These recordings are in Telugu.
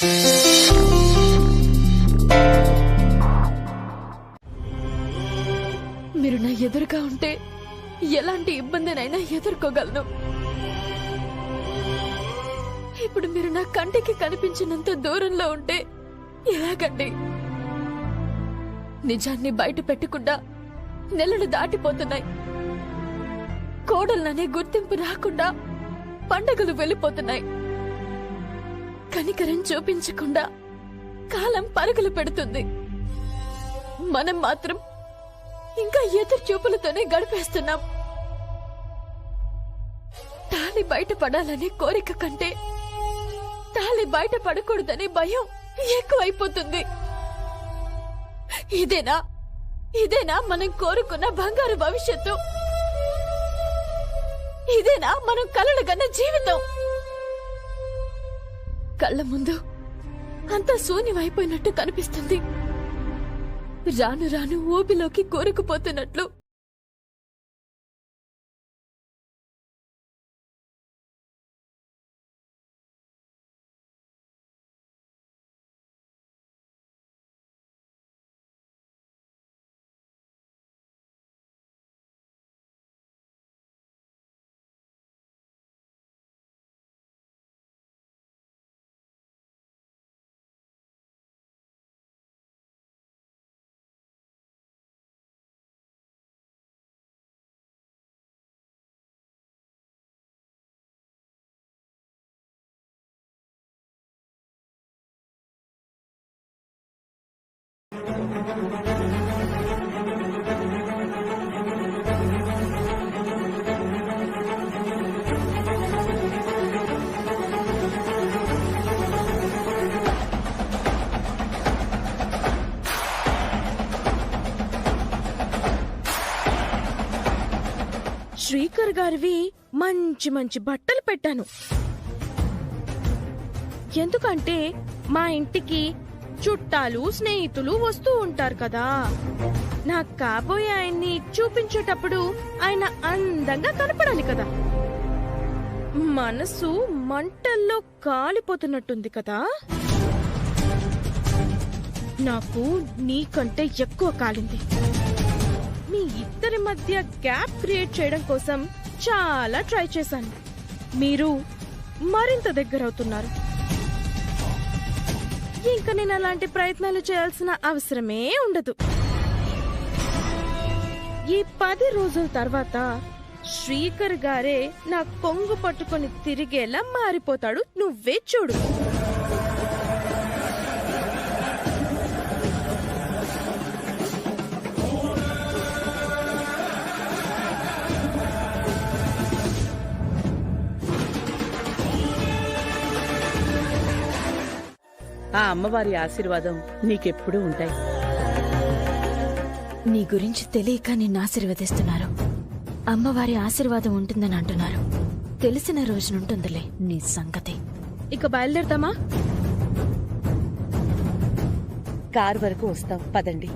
మీరు నా ఎదురుగా ఉంటే ఎలాంటి ఇబ్బందినైనా ఎదుర్కోగలను. ఇప్పుడు మీరు నా కంటికి కనిపించినంత దూరంలో ఉంటే ఎలాగండి? నిజాన్ని బయట పెట్టకుండా నెలలు దాటిపోతున్నాయి. కోడలనే గుర్తింపు రాకుండా పండగలు వెళ్ళిపోతున్నాయి. కనికరం చూపించకుండా కాలం పరుగులు పెడుతుంది. మనం మాత్రం ఇంకా ఎదురు చూపులతోనే గడిపేస్తున్నాం. తాళి బయటపడాలనే కోరిక కంటే తాళి బయట పడకూడదనే భయం ఎక్కువైపోతుంది. ఇదేనా మనం కోరుకున్న బంగారు భవిష్యత్తు? ఇదేనా మనం కలలుగన్న జీవితం? కళ్ళ ముందు అంతా శూన్యమైపోయినట్టు కనిపిస్తుంది. రాను రాను ఊబిలోకి కోరుకుపోతున్నట్లు. శ్రీకర్ గారివి మంచి మంచి బట్టలు పెట్టాను. ఎందుకంటే మా ఇంటికి చుట్టాలు స్నేహితులు వస్తూ ఉంటారు కదా. నాకు కాబోయే ఆయన్ని చూపించేటప్పుడు ఆయన అందంగా కనపడాలి కదా. మనసు మంటల్లో కాలిపోతున్నట్టుంది కదా. నాకు నీకంటే ఎక్కువ కాలింది. మీ ఇద్దరి మధ్య గ్యాప్ క్రియేట్ చేయడం కోసం చాలా ట్రై చేశాను. మీరు మరింత దగ్గరవుతున్నారు. ఇంకా నేను అలాంటి ప్రయత్నాలు చేయాల్సిన అవసరమే ఉండదు. ఈ 10 రోజుల తర్వాత శ్రీకర్ గారే నా కొంగు పట్టుకొని తిరిగేలా మారిపోతాడు. నువ్వే చూడు. ఆ అమ్మవారి ఆశీర్వాదం నీకెప్పుడూ ఉంటాయి. నీ గురించి తెలియక నిన్ను ఆశీర్వదిస్తున్నారు. అమ్మవారి ఆశీర్వాదం ఉంటుందని అంటున్నారు. తెలిసిన రోజునుంటుందిలే నీ సంగతి. ఇక బయలుదేరతామా? కారు వరకు వస్తాం, పదండి.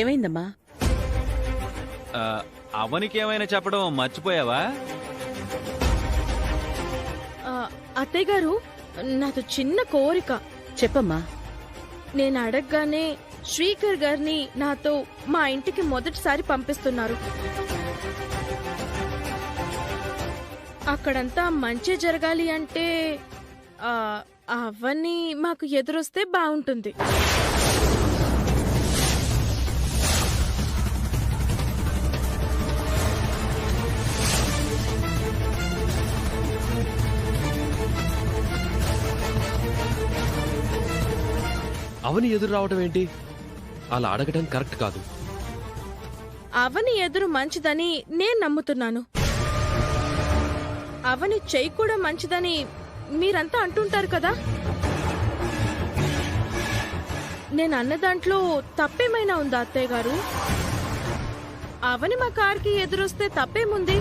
ఏమైందమ్మా? అవనికేమైనా చెప్పడం మర్చిపోయావా? అత్తయ్య గారు, నాతో చిన్న కోరిక. చెప్పమ్మా. నేను అడగగానే శ్రీకర్ గారిని నాతో మా ఇంటికి మొదటిసారి పంపిస్తున్నారు. అక్కడంతా మంచి జరగాలి అంటే అవన్నీ మాకు ఎదురొస్తే బాగుంటుంది. అవని ఎదురు రావటం ఏంటి? అలా అడగటం కరెక్ట్ కాదు. అవని ఎదురు మంచిదని నేను నమ్ముతున్నాను. అవని చెయ్యి కూడా మంచిదని మీరంతా అంటుంటారు కదా. నేను అన్న దాంట్లో తప్పేమైనా ఉందా అత్తయ్య గారు? అవని మా కార్కి ఎదురొస్తే తప్పేముంది?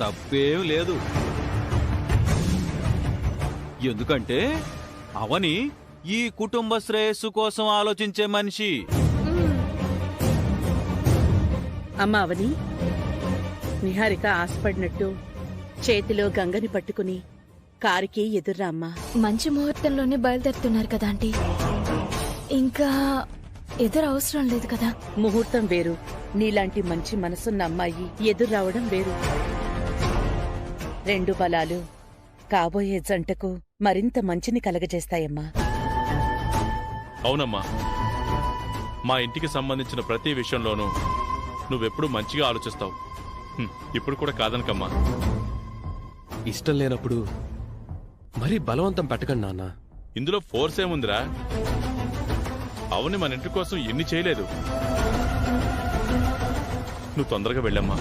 తప్పేం లేదు. ఎందుకంటే అవని ఈ కుటుంబ శ్రేయస్సు కోసం ఆలోచించే మనిషి. అమ్మా అవని, నిహారిక ఆశపడినట్టు చేతిలో గంగని పట్టుకుని కారుకి ఎదుర్రా అమ్మా. మంచి ముహూర్తంలోనే బయలుదేరుతున్నారు కదా ఆంటీ. ఇంకా ఎదురు అవసరం లేదు కదా. ముహూర్తం వేరు, నీలాంటి మంచి మనసున్న అమ్మాయి ఎదుర్రావడం వేరు. రెండు బలాలు కాబోయే జంటకు మరింత మంచిని కలగజేస్తాయమ్మా. అవునమ్మా, మా ఇంటికి సంబంధించిన ప్రతి విషయంలోనూ నువ్వెప్పుడు మంచిగా ఆలోచిస్తావు. ఇప్పుడు కూడా కాదనకమ్మా. ఇష్టం లేనప్పుడు మరీ బలవంతం పెట్టకండి నాన్న. ఇందులో ఫోర్స్ ఏముందిరా? అవును, మన ఇంటి కోసం ఎన్ని చేయలేదు. నువ్వు తొందరగా వెళ్ళమ్మా.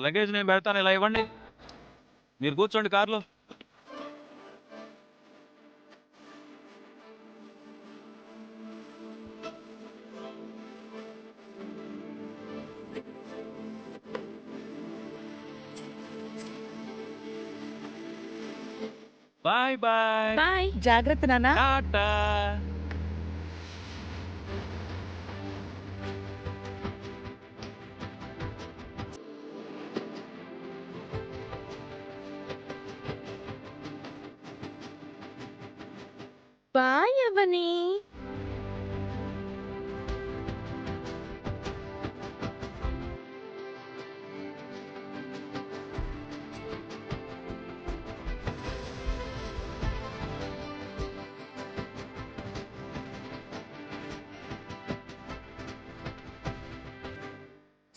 లగేజ్ నేను పెడతాను, ఇలా ఇవ్వండి. మీరు కూర్చోండి కార్లో. Bye bye. బాయ్. జాగ్రత్త నాన్నా. టాటా. బాయ్ అవని.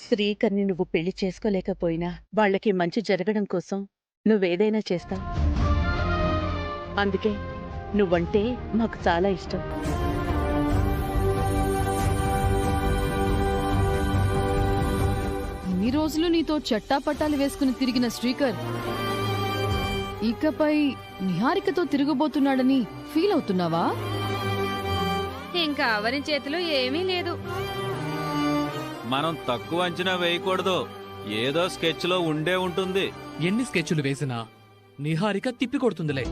శ్రీకర్ని నువ్వు పెళ్లి చేసుకోలేకపోయినా వాళ్ళకి మంచి జరగడం కోసం నువ్వేదైనా చేస్తావు. అందుకే నువ్వంటే మాకు చాలా ఇష్టం. ఇన్ని రోజులు నీతో చట్టాపట్టాలు వేసుకుని తిరిగిన శ్రీకర్ ఇకపై నిహారికతో తిరగబోతున్నాడని ఫీల్ అవుతున్నావా? ఇంకా అవని చేతిలో ఏమీ లేదు. మనం తక్కువ అంచనా వేయకూడదు. ఏదో స్కెచ్ లో ఉండే ఉంటుంది. ఎన్ని స్కెచ్లు వేసినా నిహారిక తిప్పికొడుతుందిలే.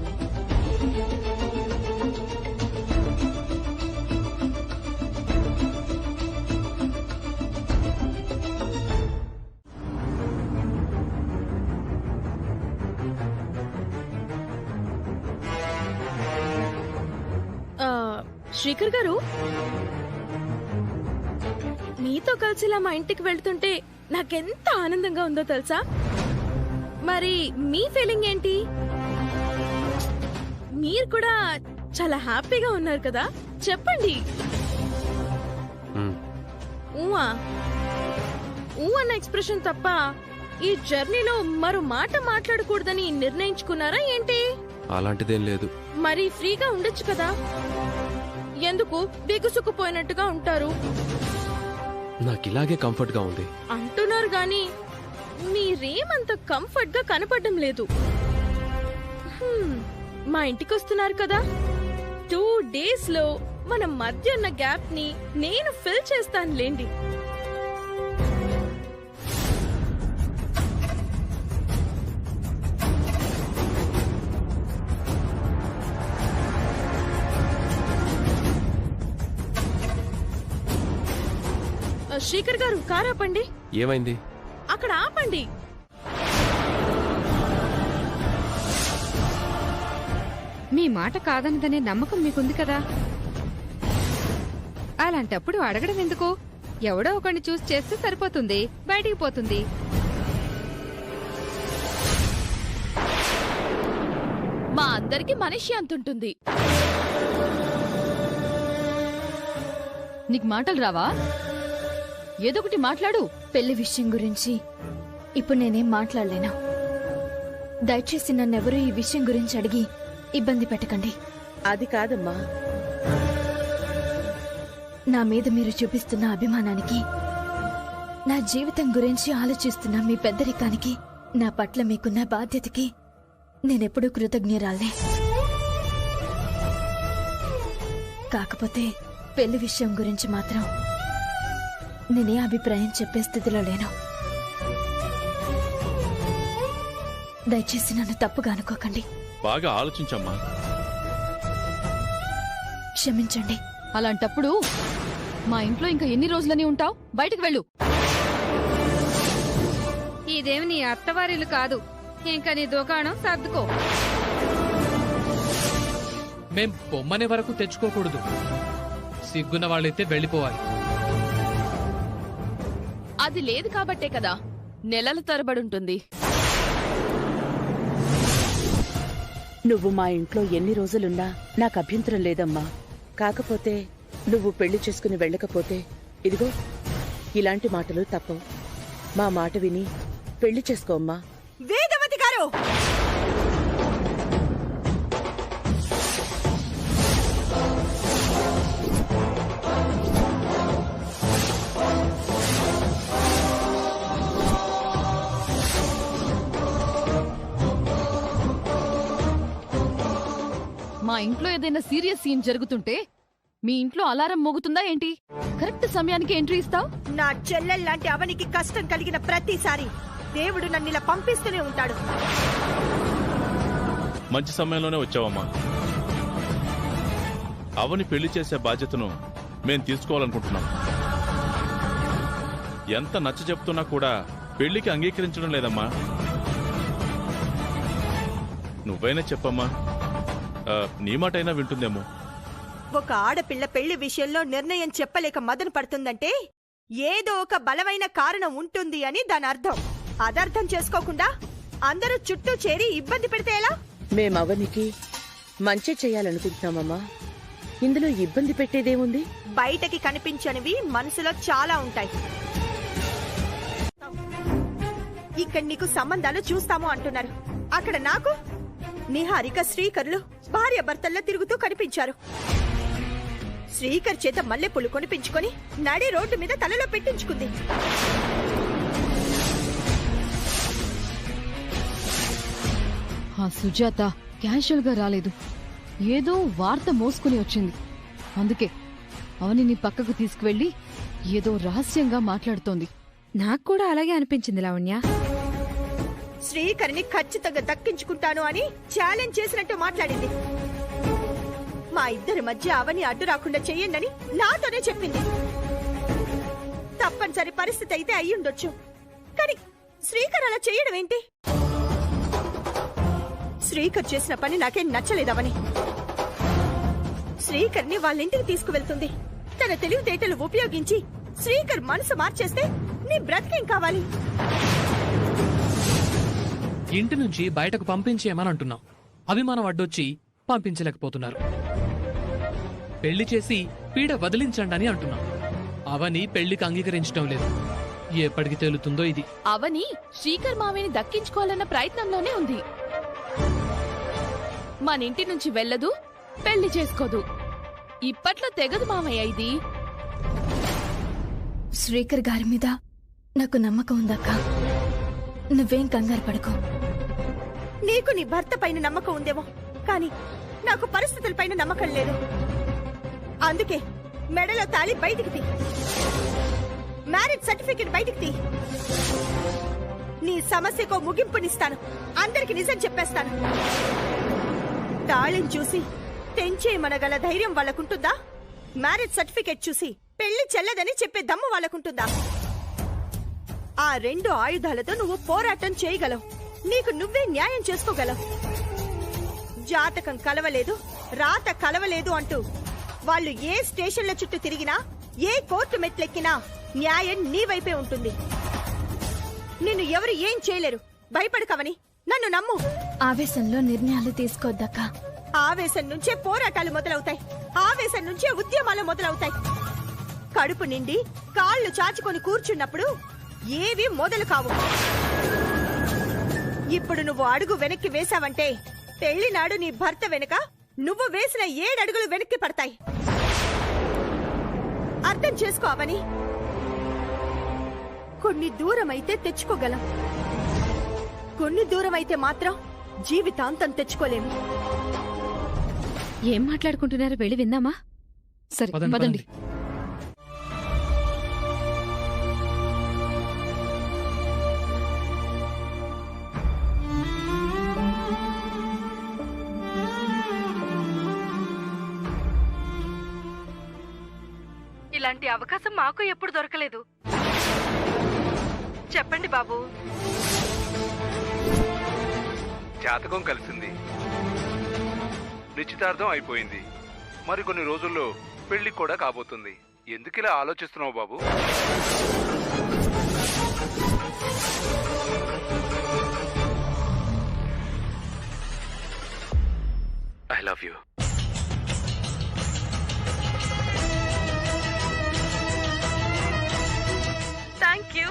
శ్రీకర్ గారు, మీతో కలిసి ఇలా మా ఇంటికి వెళ్తుంటే నాకెంత ఆనందంగా ఉందో తెలుసా? మరి మీ ఫీలింగ్ ఏంటి? మీరు కూడా చాలా హ్యాపీగా ఉన్నారు కదా, చెప్పండి. ఊవా ఊ అన్న ఎక్స్ప్రెషన్ తప్ప ఈ జర్నీలో మరో మాట మాట్లాడకూడదని నిర్ణయించుకున్నారా ఏంటి? అలాంటిదేం లేదు. మరి ఫ్రీగా ఉండొచ్చు కదా, ఎందుకు బిగుసుకుపోయినట్టుగా ఉంటారు? నాకిలాగే కంఫర్ట్ గా ఉంది అంటున్నారు గాని మీరేమంత కంఫర్ట్ గా కనపడడం లేదు. మా ఇంటికి వస్తున్నారు కదా, 2 days లో మన మధ్య ఉన్న గ్యాప్ ని నేను ఫిల్ చేస్తానులేండి. శ్రీకర్ గారు, కారు ఆపండి. ఏమైంది? అక్కడ ఆపండి. మీ మాట కాదన్నదనే నమ్మకం మీకుంది కదా, అలాంటప్పుడు అడగడం ఎందుకు? ఎవడో ఒకరిని చూసి చేస్తే సరిపోతుంది, బయటికి పోతుంది. మా అందరికి మనిషి అంతుంటుంది. నీకు మాటలు రావా? ఏదో ఒకటి మాట్లాడు. పెళ్లి విషయం గురించి ఇప్పుడు నేనేం మాట్లాడలేను. దయచేసి నన్నెవరూ ఈ విషయం గురించి అడిగి ఇబ్బంది పెట్టకండి. అది కాదమ్మా. నా మీద మీరు చూపిస్తున్న అభిమానానికి, నా జీవితం గురించి ఆలోచిస్తున్న మీ పెద్దరికానికి, నా పట్ల మీకున్న బాధ్యతకి నేనెప్పుడూ కృతజ్ఞురాలే. కాకపోతే పెళ్లి విషయం గురించి మాత్రం నేనే అభిప్రాయం చెప్పే స్థితిలో లేను. దయచేసి నన్ను తప్పుగా అనుకోకండి. బాగా ఆలోచించమ్మా. క్షమించండి. అలాంటప్పుడు మా ఇంట్లో ఇంకా ఎన్ని రోజులని ఉంటావు? బయటకు వెళ్ళు. ఇదేమి నీ అత్తవారిల్లు కాదు. ఇంకా నీ దుకాణం సర్దుకో. మేం పొమ్మనే వరకు తెచ్చుకోకూడదు. సిగ్గున్న వాళ్ళైతే వెళ్ళిపోవాలి. అది లేదు కాబట్టే కదా నెలల తరబడుంటుంది. నువ్వు మా ఇంట్లో ఎన్ని రోజులున్నా నాకు అభ్యంతరం లేదమ్మా. కాకపోతే నువ్వు పెళ్లి చేసుకుని వెళ్ళకపోతే ఇదిగో ఇలాంటి మాటలు తప్పవు. మా మాట విని పెళ్లి చేసుకోమ్మా. వేదవతి గారు, మా ఇంట్లో ఏదైనా సీరియస్ సీన్ జరుగుతుంటే మీ ఇంట్లో అలారం మోగుతుందా ఏంటి? కరెక్ట్ సమయానికి ఎంట్రీ ఇస్తావు. నా చెల్లెల్లాంటి అవనికి కష్టం కలిగిన ప్రతిసారి దేవుడు నన్ను ఇలా పంపిస్తూనే ఉంటాడు. మంచి సమయంలోనే వచ్చావమ్మా. అవని పెళ్లి చేసే బాధ్యతను మేం తీసుకోవాలనుకుంటున్నాం. ఎంత నచ్చ చెప్తున్నా కూడా పెళ్లికి అంగీకరించడం లేదమ్మా. నువ్వైనా చెప్పమ్మా, నీ మాటైనా వింటుందేమో. ఒక ఆడపిల్ల పెళ్లి విషయంలో నిర్ణయం చెప్పలేక మదన పడుతుందంటే ఏదో ఒక బలమైన కారణం ఉంటుంది అని దాని అర్థం. అదర్థం చేసుకోకుండా అందరూ చుట్టూ చేరి ఇబ్బంది పెడితే ఎలా? మేమవనికి మంచి చెయ్యాలనుకుంటున్నామమ్మా. ఇందులో ఇబ్బంది పెట్టేదేముంది? బయటకి కనిపించనివి మనసులో చాలా ఉంటాయి. ఇక్కడ నీకు సంబంధాలు చూస్తాము అంటున్నారు. అక్కడ నాకు నిహారిక శ్రీకర్లు భార్య భర్తల్లో తిరుగుతూ కనిపించారు. శ్రీకర్ చేత మల్లెపూలు కొనిపించుకొని నడి రోడ్డు మీద తలలో పెట్టించుకుంది. ఆ సుజాత క్యాషువల్ గా రాలేదు. ఏదో వార్త మోసుకుని వచ్చింది. అందుకే అవని నీ పక్కకు తీసుకువెళ్లి ఏదో రహస్యంగా మాట్లాడుతోంది. నాకు కూడా అలాగే అనిపించింది లావణ్య. శ్రీకర్ని ఖచ్చితంగా దక్కించుకుంటాను అని ఛాలెంజ్ చేసినట్టు మాట్లాడింది. మా ఇద్దరి మధ్య అవని అడ్డు రాకుండా చెయ్యండి నాతోనే చెప్పింది. తప్పనిసరి పరిస్థితి అయితే అయ్యుండొచ్చు, కానీ శ్రీకర్ అలా చెయ్యడం ఏంటి? శ్రీకర్ చేసిన పని నాకేం నచ్చలేదవని. శ్రీకర్ని వాళ్ళ ఇంటికి తీసుకువెళ్తుంది. తన తెలివితేటలు ఉపయోగించి శ్రీకర్ మనసు మార్చేస్తే నీ బ్రతికేం కావాలి? ఇంటి నుంచి బయటకు పంపించేయమని అంటున్నాం. అభిమానం అడ్డొచ్చి పంపించలేకపోతున్నారు. పెళ్లి చేసి పీడ వదిలించండి అని అంటున్నాం. అవని పెళ్లికి అంగీకరించడం లేదు. ఎప్పటికి తేలుతుందో ఇది. అవని శ్రీకర్ మావిని దక్కించుకోవాలన్న ప్రయత్నంలోనే ఉంది. మన ఇంటి నుంచి వెళ్ళదు, పెళ్లి చేసుకోదు. ఇప్పట్లో తెగదు మామయ్య ఇది. శ్రీకర్ గారి మీద నాకు నమ్మకం ఉందక్క. నువ్వేం కంగారు పడుకో. నీకు నీ భర్త పైన నమ్మకం ఉందేమో, కానీ నాకు పరిస్థితులపైన నమ్మకం లేదు. అందుకే మెడలో తాళి బయటికి తీ, మ్యారేజ్ సర్టిఫికెట్ బయటికి తీ. నీ సమస్యకో ముగింపునిస్తాను. అందరికి నిజం చెప్పేస్తాను. తాళిని చూసి తెంచేయమనగల ధైర్యం వాళ్ళకుంటుందా? మ్యారేజ్ సర్టిఫికెట్ చూసి పెళ్లి చెల్లదని చెప్పే దమ్ము వాళ్ళకుంటుందా? ఆ రెండు ఆయుధాలతో నువ్వు పోరాటం చేయగలవు. నీకు నువ్వే న్యాయం చేసుకోగలవు. జాతకం కలవలేదు, రాత కలవలేదు అంటూ వాళ్ళు ఏ స్టేషన్ల చుట్టూ తిరిగినా, ఏ కోర్టు మెట్లెక్కినా న్యాయం నీ వైపే ఉంటుంది. నిన్ను ఎవరు ఏం చేయలేరు. భయపడకవని నన్ను నమ్ము. ఆవేశంలో నిర్ణయాలు తీసుకోద్దక్క. ఆవేశం నుంచే పోరాటాలు మొదలవుతాయి. ఆవేశం నుంచే ఉద్యమాలు మొదలవుతాయి. కడుపు నిండి కాళ్ళు చాచుకొని కూర్చున్నప్పుడు ఏవి మొదలు కావు. ఇప్పుడు నువ్వు అడుగు వెనక్కి వేశావంటే పెళ్లినాడు నీ భర్త వెనుక నువ్వు వేసిన 7 అడుగులు వెనక్కి పడతాయి. అర్థం చేసుకోవని. కొన్ని దూరమైతే తెచ్చుకోగలం, కొన్ని దూరమైతే మాత్రం జీవితాంతం తెచ్చుకోలేము. ఏం మాట్లాడుకుంటున్నారో వెళ్ళి విందామా? సరే పదండి, పదండి. ఇలాంటి అవకాశం మాకు ఎప్పుడు దొరకలేదు. చెప్పండి బాబు. జాతకం కలిసింది, నిశ్చితార్థం అయిపోయింది, మరికొన్ని రోజుల్లో పెళ్లి కూడా కాబోతుంది. ఎందుకిలా ఆలోచిస్తున్నావు బాబు? I love you. Thank you.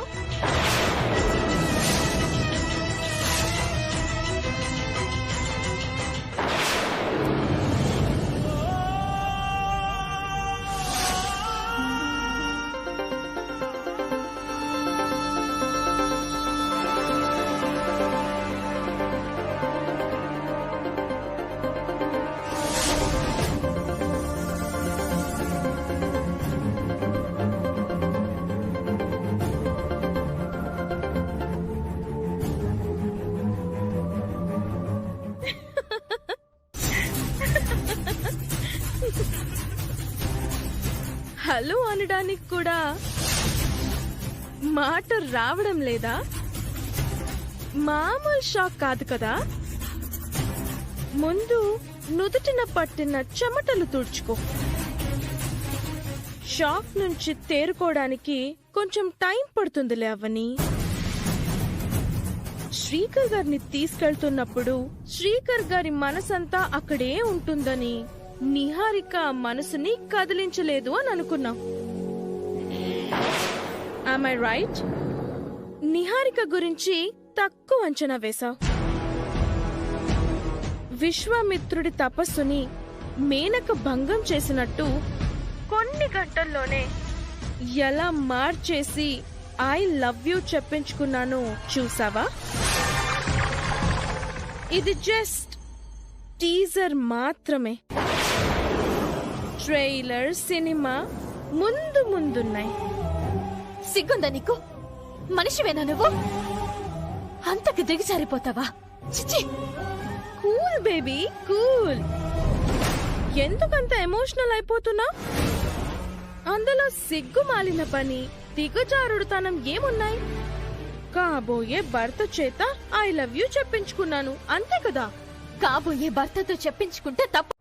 Hello అనడానికి కూడా మాట రావడం లేదా? మామూలు షాక్ కాదు కదా. ముందు నుదుటిన పట్టిన చెమటలు తుడుచుకో. షాక్ నుంచి తేరుకోవడానికి కొంచెం టైం పడుతుందిలే అవని. శ్రీకర్ గారిని తీసుకెళ్తున్నప్పుడు శ్రీకర్ గారి మనసంతా అక్కడే ఉంటుందని నిహారిక మనసుని కదిలించలేదు అని అనుకున్నాం. Am I right? నిహారిక గురించి తక్కువ అంచనా వేశావు. విశ్వామిత్రుడి తపస్సుని మేనక భంగం చేసినట్టు కొన్ని గంటల్లోనే ఎలా మార్చేసి ఐ లవ్ యూ చెప్పించుకున్నాను చూసావా? ఇది జస్ట్ టీజర్ మాత్రమే. ట్రైలర్, సినిమా ముందు ముందున్నాయి. సిగ్గుందా నీకు? మనిషివేనా నువ్వు? అంతకు దిగజారిపోతావా? చిచి! Cool baby cool. ఎందుకంత ఎమోషనల్ అయిపోతున్నా? అందులో సిగ్గు మాలిన పని, దిగజారుడుతనం ఏమున్నాయి? కాబోయే భర్త చేత ఐ లవ్ యూ చెప్పించుకున్నాను అంతే కదా. కాబోయే భర్తతో చెప్పించుకుంటే తప్పు.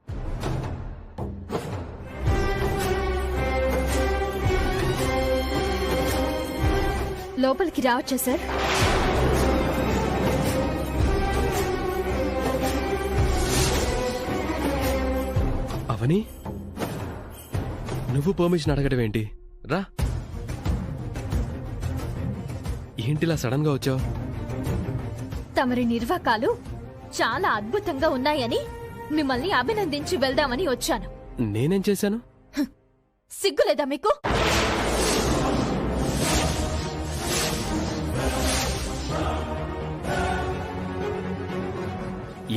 లోపలికి రావచ్చా సార్? అవని, నువ్వు పర్మిషన్ అడగడం ఏంటి? రా. ఏంటిలా సడన్ గా వచ్చావు? తమరి నిర్వాకాలు చాలా అద్భుతంగా ఉన్నాయని మిమ్మల్ని అభినందించి వెళ్దామని వచ్చాను. నేనేం చేశాను? సిగ్గులేదా మీకు?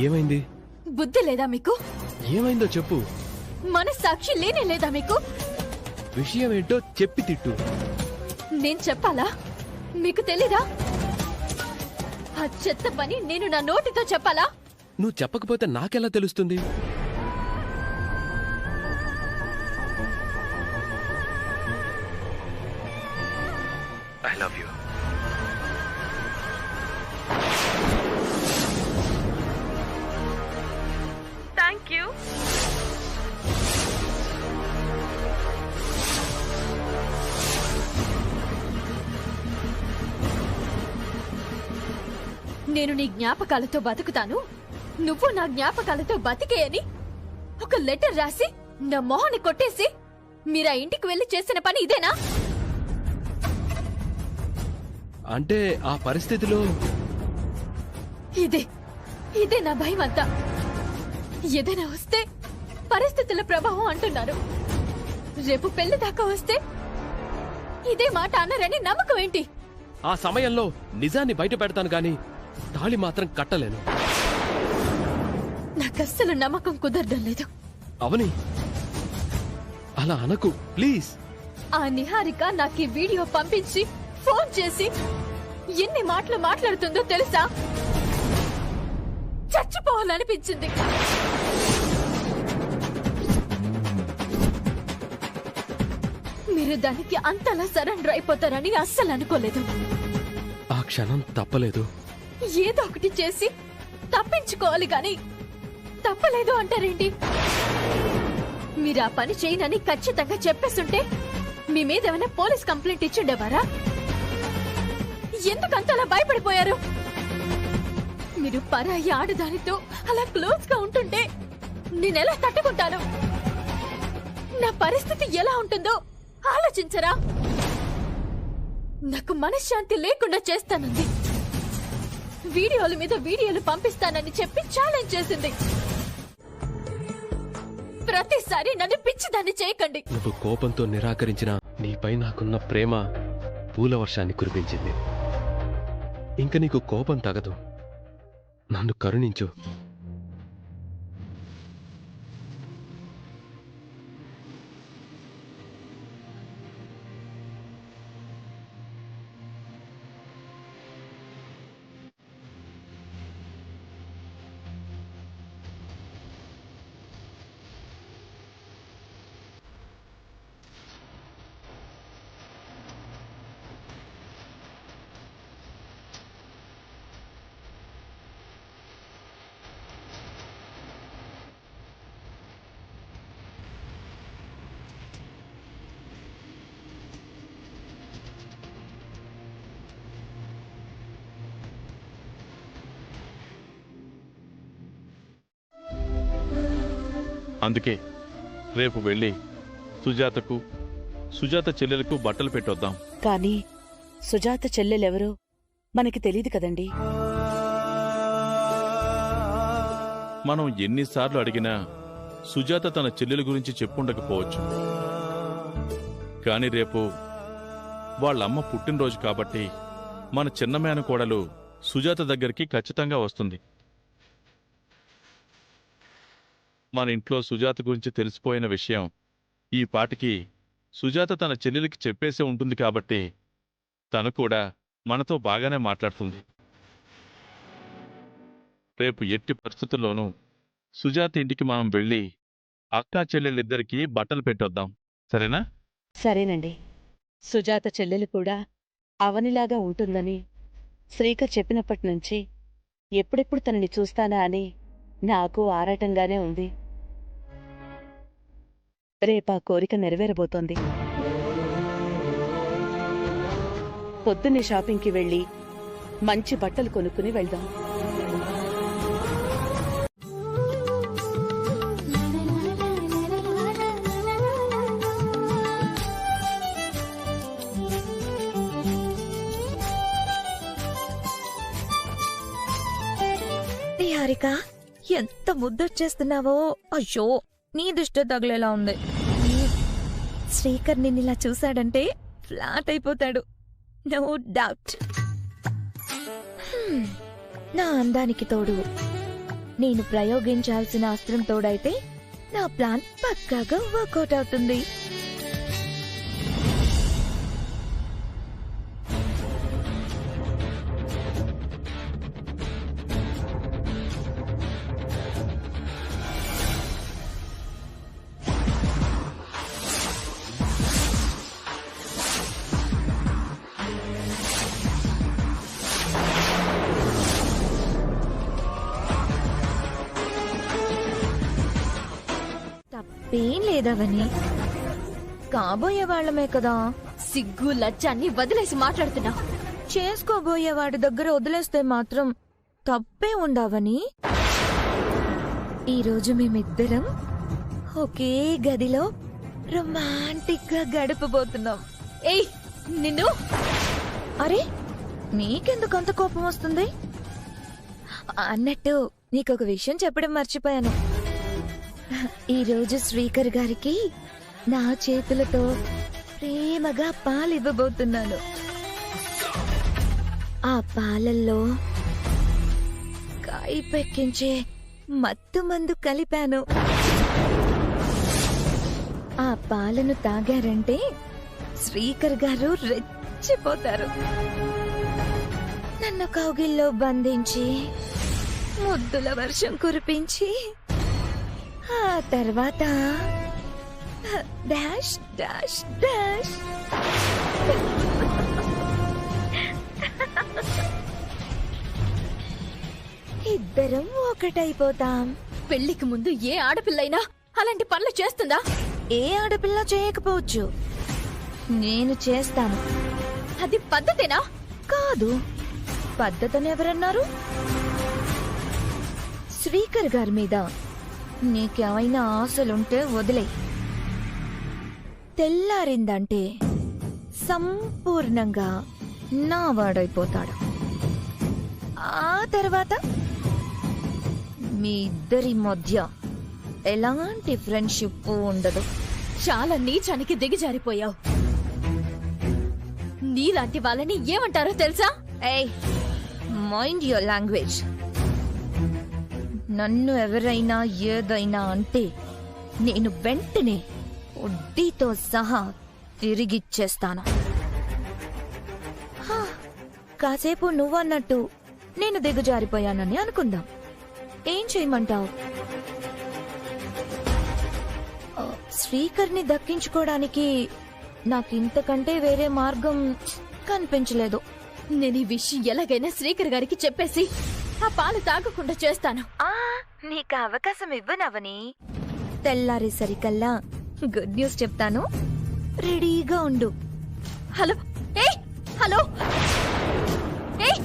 ఏమైంది? బుద్ధి లేదా మీకు? ఏమైందో చెప్పు. మనస్సాక్షి లేనే లేదా మీకు? విషయం ఏంటో చెప్పి తిట్టు. నేను చెప్పాలా? మీకు తెలీదా? ఆ చెత్త పని నేను నా నోటితో చెప్పాలా? నువ్వు చెప్పకపోతే నాకెలా తెలుస్తుంది? I love you. Thank you. నేను నీ జ్ఞాపకాలతో బతుకుతాను, నువ్వు నా జ్ఞాపకాలతో బతికేయని ఒక లెటర్ రాసి నా మొహాన్ని కొట్టేసి మీరా ఇంటికి వెళ్లి చేసిన పని ఇదేనా? అంటే ఆ పరిస్థితిలో ఇదే నా భయం అంతా. ఏదైనా వస్తే పరిస్థితుల ప్రభావం అంటున్నారు. రేపు పెళ్లి దాకా వస్తే ఇదే మాట అన్నారని నమ్మకం ఏంటి? ఆ సమయంలో నిజాన్ని బయట పెడతాను గాని తాళి మాత్రం కట్టలేను. నాకస్సలు నమ్మకం కుదరడం లేదు. అవని అలా అనకు ప్లీజ్. ఆ నిహారిక నాకు ఈ వీడియో పంపించి ఫోన్ చేసి ఎన్ని మాటలు మాట్లాడుతుందో తెలుసా? చచ్చిపోవాలనిపించింది. మీరు దానికి అంతలా సరెండర్ అయిపోతారని అస్సలు అనుకోలేదు. ఆ క్షణం తప్పలేదు. ఏదో ఒకటి చేసి తప్పించుకోవాలి గాని తప్పలేదు అంటారేంటి? మీరు ఆ పని చేయనని ఖచ్చితంగా చెప్పేస్తుంటే మీ మీద ఏమైనా పోలీస్ కంప్లైంట్ ఇచ్చుండేవారా? ఎందుకంతలా భయపడిపోయారు? మీరు పరాయి ఆడదానితో అలా క్లోజ్ గా ఉంటుంటే నేనెలా తట్టుకుంటాను? నా పరిస్థితి ఎలా ఉంటుందో ఆలోచించరా? నాకు మనశ్శాంతి లేకుండా చేస్తానంది. వీడియోల మీద వీడియోలు పంపిస్తానని చెప్పి ఛాలెంజ్ చేసింది. ప్రతిసారి నన్ను పిచ్చిదాన్ని చేయకండి. నువ్వు కోపంతో నిరాకరించిన నీపై నాకున్న ప్రేమ పూల వర్షాన్ని కురిపించింది. ఇంక నీకు కోపం తగదు. నన్ను కరుణించు. అందుకే రేపు వెళ్ళి సుజాత చెల్లెలకు బట్టలు పెట్టొద్దాం. కానీ సుజాత చెల్లెలెవరో మనకి తెలీదు కదండి. మనం ఎన్నిసార్లు అడిగినా సుజాత తన చెల్లెల గురించి చెప్పుండకపోవచ్చు. కాని రేపు వాళ్ళమ్మ పుట్టినరోజు కాబట్టి మన చిన్న మేనకోడలు సుజాత దగ్గరికి ఖచ్చితంగా వస్తుంది. మన ఇంట్లో సుజాత గురించి తెలిసిపోయిన విషయం ఈ పాటికి సుజాత తన చెల్లెలికి చెప్పేసే ఉంటుంది కాబట్టి తను కూడా మనతో బాగానే మాట్లాడుతుంది. రేపు ఎట్టి పరిస్థితుల్లోనూ సుజాత ఇంటికి మనం వెళ్ళి అక్కా చెల్లెళ్ళిద్దరికీ బట్టలు పెట్టొద్దాం. సరేనా? సరేనండి. సుజాత చెల్లెలు కూడా అవనిలాగా ఉంటుందని శ్రీకర్ చెప్పినప్పటి నుంచి ఎప్పుడెప్పుడు తనని చూస్తానా అని నాకు ఆరాటంగానే ఉంది. రేపా కోరిక నెరవేరబోతోంది. పొద్దున్నే షాపింగ్కి వెళ్ళి మంచి బట్టలు కొనుక్కుని వెళ్దాం. నిహారిక, ఎంత ముద్దొచ్చేస్తున్నావో. అయ్యో, నీ దుష్ట తగిలేలా ఉంది. శ్రీకర్ నిన్నిలా చూశాడంటే ఫ్లాట్ అయిపోతాడు, నో డౌట్. నా అందానికి తోడు నేను ప్రయోగించాల్సిన అస్త్రం తోడైతే నా ప్లాన్ పక్కాగా వర్కౌట్ అవుతుంది. తప్పేం లేదవని, కాబోయే వాళ్ళమే కదా. సిగ్గు లజ్జ అన్ని వదిలేసి మాట్లాడుతున్నా. చేసుకోబోయేవాడి దగ్గర వదిలేస్తే మాత్రం తప్పే ఉండవని. ఈరోజు మేమిద్దరం ఒకే గదిలో రొమాంటిక్ గా గడపబోతున్నాం. ఏయ్ నిన్ను! అరే నీకెందుకు అంత కోపం వస్తుంది? అన్నట్టు నీకొక విషయం చెప్పడం మర్చిపోయాను. ఈరోజు శ్రీకర్ గారికి నా చేతులతో ప్రేమగా పాలివ్వబోతున్నాను. ఆ పాలల్లో కైపెక్కించే మత్తు మందు కలిపాను. ఆ పాలను తాగారంటే శ్రీకర్ గారు రెచ్చిపోతారు. నన్ను కౌగిల్లో బంధించి ముద్దుల వర్షం కురిపించి ఆ తర్వాత డాష్ డాష్ డాష్. ఇద్దరం ఒకటైపోతాం. పెళ్లికి ముందు ఏ ఆడపిల్లైనా అలాంటి పనులు చేస్తుందా? ఏ ఆడపిల్ల చేయకపోవచ్చు, నేను చేస్తాను. అది పద్ధతేనా? కాదు. పద్ధతని ఎవరన్నారు? శ్రీకర్ గారి మీద నీకేమైనా ఆశలుంటే వదిలే. తెల్లారిందంటే సంపూర్ణంగా నా వాడైపోతాడు. ఆ తర్వాత మీ ఇద్దరి మధ్య ఎలాంటి ఫ్రెండ్షిప్ ఉండదు. చాలా నీచానికి దిగజారిపోయావు. నీలాంటి వాళ్ళని ఏమంటారో తెలుసా? ఏయ్, మైండ్ యువర్ లాంగ్వేజ్. నన్ను ఎవరైనా ఏదైనా అంటే నేను వెంటనే వడ్డీతో సహా తిరిగిచ్చేస్తాను. కాసేపు నువ్వన్నట్టు నేను దిగజారిపోయానని అనుకుందాం. ఏం చేయమంటావు? శ్రీకర్ని దక్కించుకోవడానికి నాకింతకంటే వేరే మార్గం కనిపించలేదు. నేను ఈ విషయం ఎలాగైనా శ్రీకర్ గారికి చెప్పేసి ఆ పాలు తాగకుండా చేస్తాను. నీకు అవకాశం ఇవ్వనవని. తెల్లారేసరికల్లా గుడ్ న్యూస్ చెప్తాను. రెడీగా ఉండు. హలో ఏయ్ హలో ఏయ్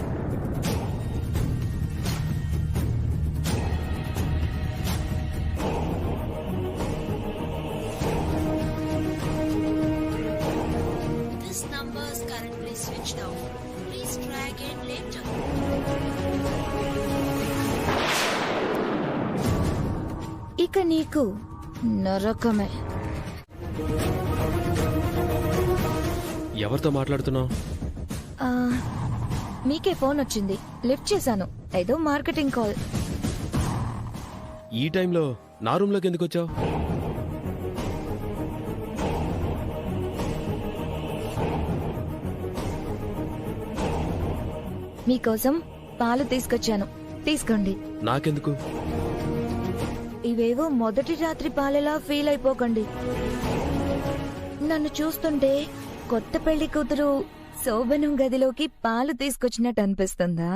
ఇక నీకు నరకమే. ఎవరితో మాట్లాడుతున్నావు? మీకే ఫోన్ వచ్చింది, లిఫ్ట్ చేశాను. ఏదో మార్కెటింగ్ కాల్. ఈ టైంలో నా రూమ్లోకి ఎందుకు వచ్చావు? మీకోసం పాలు తీసుకొచ్చాను, తీసుకోండి. నాకెందుకు? ఇవేవో మొదటి రాత్రి పాలలా ఫీల్ అయిపోకండి. నన్ను చూస్తుంటే కొత్త పెళ్లి కూతురు శోభనం గదిలోకి పాలు తీసుకొచ్చినట్టు అనిపిస్తుందా?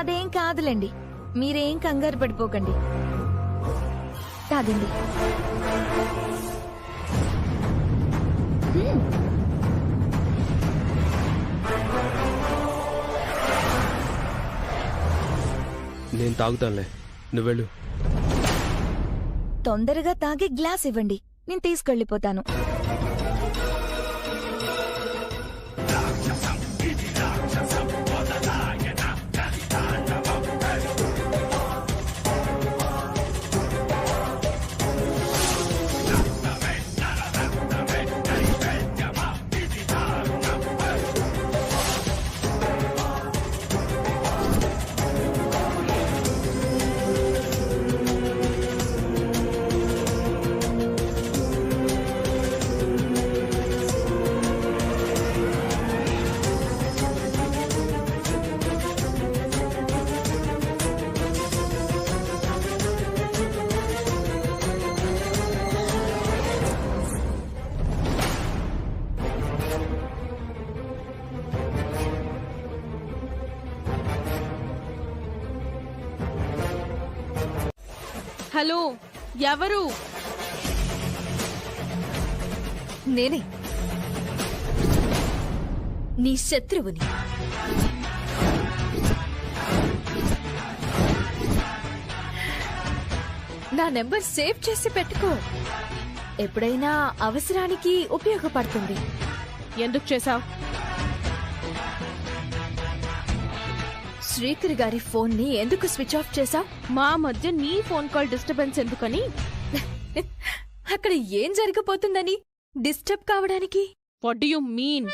అదేం కాదులేండి, మీరేం కంగారు పడిపోకండి. తాగండి. నేను తాగుతానులే, నువ్వెళ్ళు. తొందరగా తాగి గ్లాస్ ఇవ్వండి, నేను తీసుకెళ్ళిపోతాను. హలో, ఎవరు? నేనే, నీ శత్రువుని. నా నెంబర్ సేవ్ చేసి పెట్టుకో. ఎప్పుడైనా అవసరానికి ఉపయోగపడుతుంది. ఎందుకు చేశావు? శ్రీకర్ గారి ఫోన్ ని ఎందుకు స్విచ్ ఆఫ్ చేశావు? మా మధ్య నీ ఫోన్ కాల్ డిస్టర్బెన్స్ ఎందుకని? అక్కడ ఏం జరగబోతుందని డిస్టర్బ్ కావడానికి? What do you mean?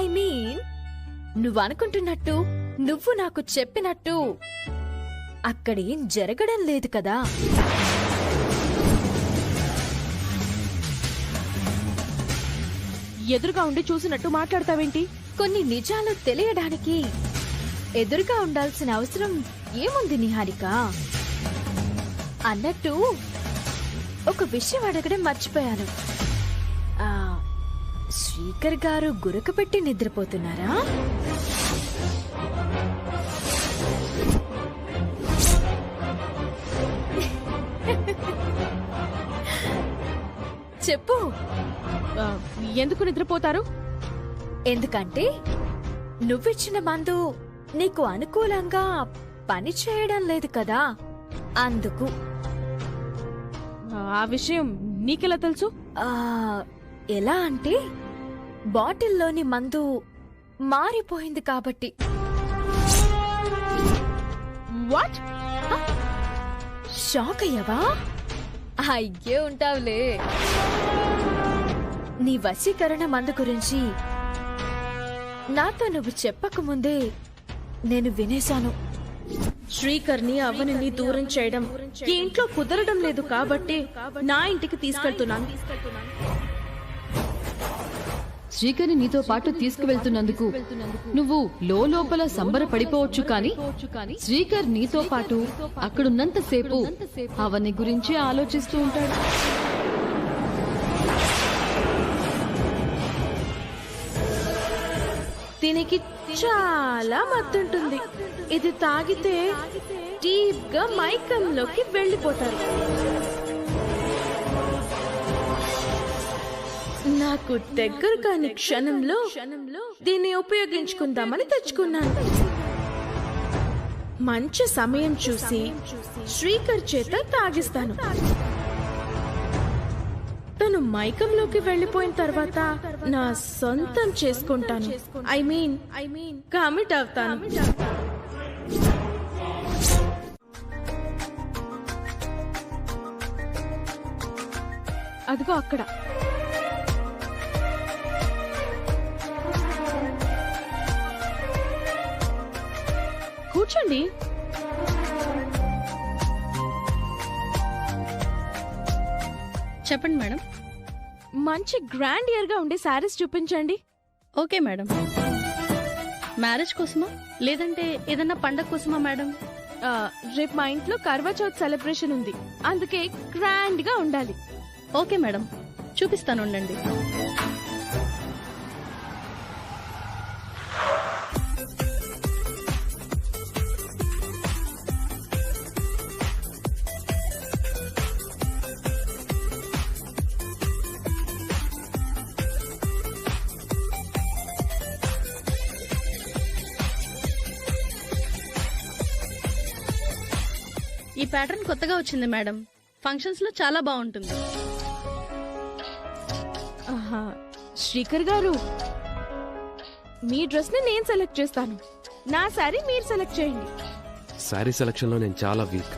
I mean, నువ్వు అనుకుంటున్నట్టు, నువ్వు నాకు చెప్పినట్టు అక్కడేం జరగడం లేదు కదా. ఎదురుగా ఉండి చూసినట్టు మాట్లాడతావేంటి? కొన్ని నిజాలు తెలియడానికి ఎదురుగా ఉండాల్సిన అవసరం ఏముంది నిహారిక? అన్నట్టు ఒక విషయం అడగడం మర్చిపోయాను. శ్రీకర్ గారు గురక పెట్టి నిద్రపోతున్నారా? చెప్పు. ఎందుకు నిద్రపోతారు? ఎందుకంటే నువ్విచ్చిన మందు నీకు అనుకూలంగా పని చేయడం లేదు కదా, అందుకు. ఆ విషయం నీకెలా తెలుసు? ఎలా అంటే బాటిల్లోని మందు మారిపోయింది కాబట్టి. వాట్? షాక్ అయ్యావా? అయ్యే ఉంటావులే. నీ వశీకరణ మందు గురించి నాతో నువ్వు చెప్పకముందే నేను వినేశాను. శ్రీకర్ని అవ్వని దూరం చేయడం ఈ ఇంట్లో కుదరడం లేదు కాబట్టి నా ఇంటికి తీసుకెళ్తున్నాను. శ్రీకర్ని నీతో పాటు తీసుకువెళ్తున్నందుకు నువ్వు లోపల సంబరపడిపోవచ్చు కానీ శ్రీకర్ నీతో పాటు అక్కడున్నంతసేపు అవని గురించి ఆలోచిస్తూ ఉంటాడు. దీనికి చాలా మత్తుంటుంది. ఇది తాగితే డీప్ గా మైకంలోకి వెళ్ళిపోతారు. నాకు దగ్గర కాని క్షణంలో దీన్ని ఉపయోగించుకుందామని తెచ్చుకున్నాను. మంచి సమయం చూసి శ్రీకర్ చేత తాగిస్తాను. తను మైకంలోకి వెళ్ళిపోయిన తర్వాత నా సొంతం చేసుకుంటాను. ఐ మీన్ కమిట్ అవుతాను. అదిగో అక్కడ. కూర్చోండి. చెప్పండి మేడం. మంచి గ్రాండ్ ఇయర్ గా ఉండే శారీస్ చూపించండి. Okay madam. మ్యారేజ్ కోసమా లేదంటే ఏదన్నా పండగ కోసమా మేడం? రేపు మా ఇంట్లో కర్వా చౌత్ సెలబ్రేషన్ ఉంది, అందుకే గ్రాండ్ గా ఉండాలి. ఓకే మేడం, చూపిస్తాను ఉండండి. ఈ ప్యాటర్న్ కొత్తగా వచ్చింది మేడం. ఫంక్షన్స్ లో చాలా బాగుంటుంది. శ్రీకర్ గారు, మీ డ్రెస్ ని నేను సెలెక్ట్ చేస్తాను. నా శారీ మీరు సెలెక్ట్ చేయండి. శారీ సెలక్షన్లో నేను చాలా వీక్.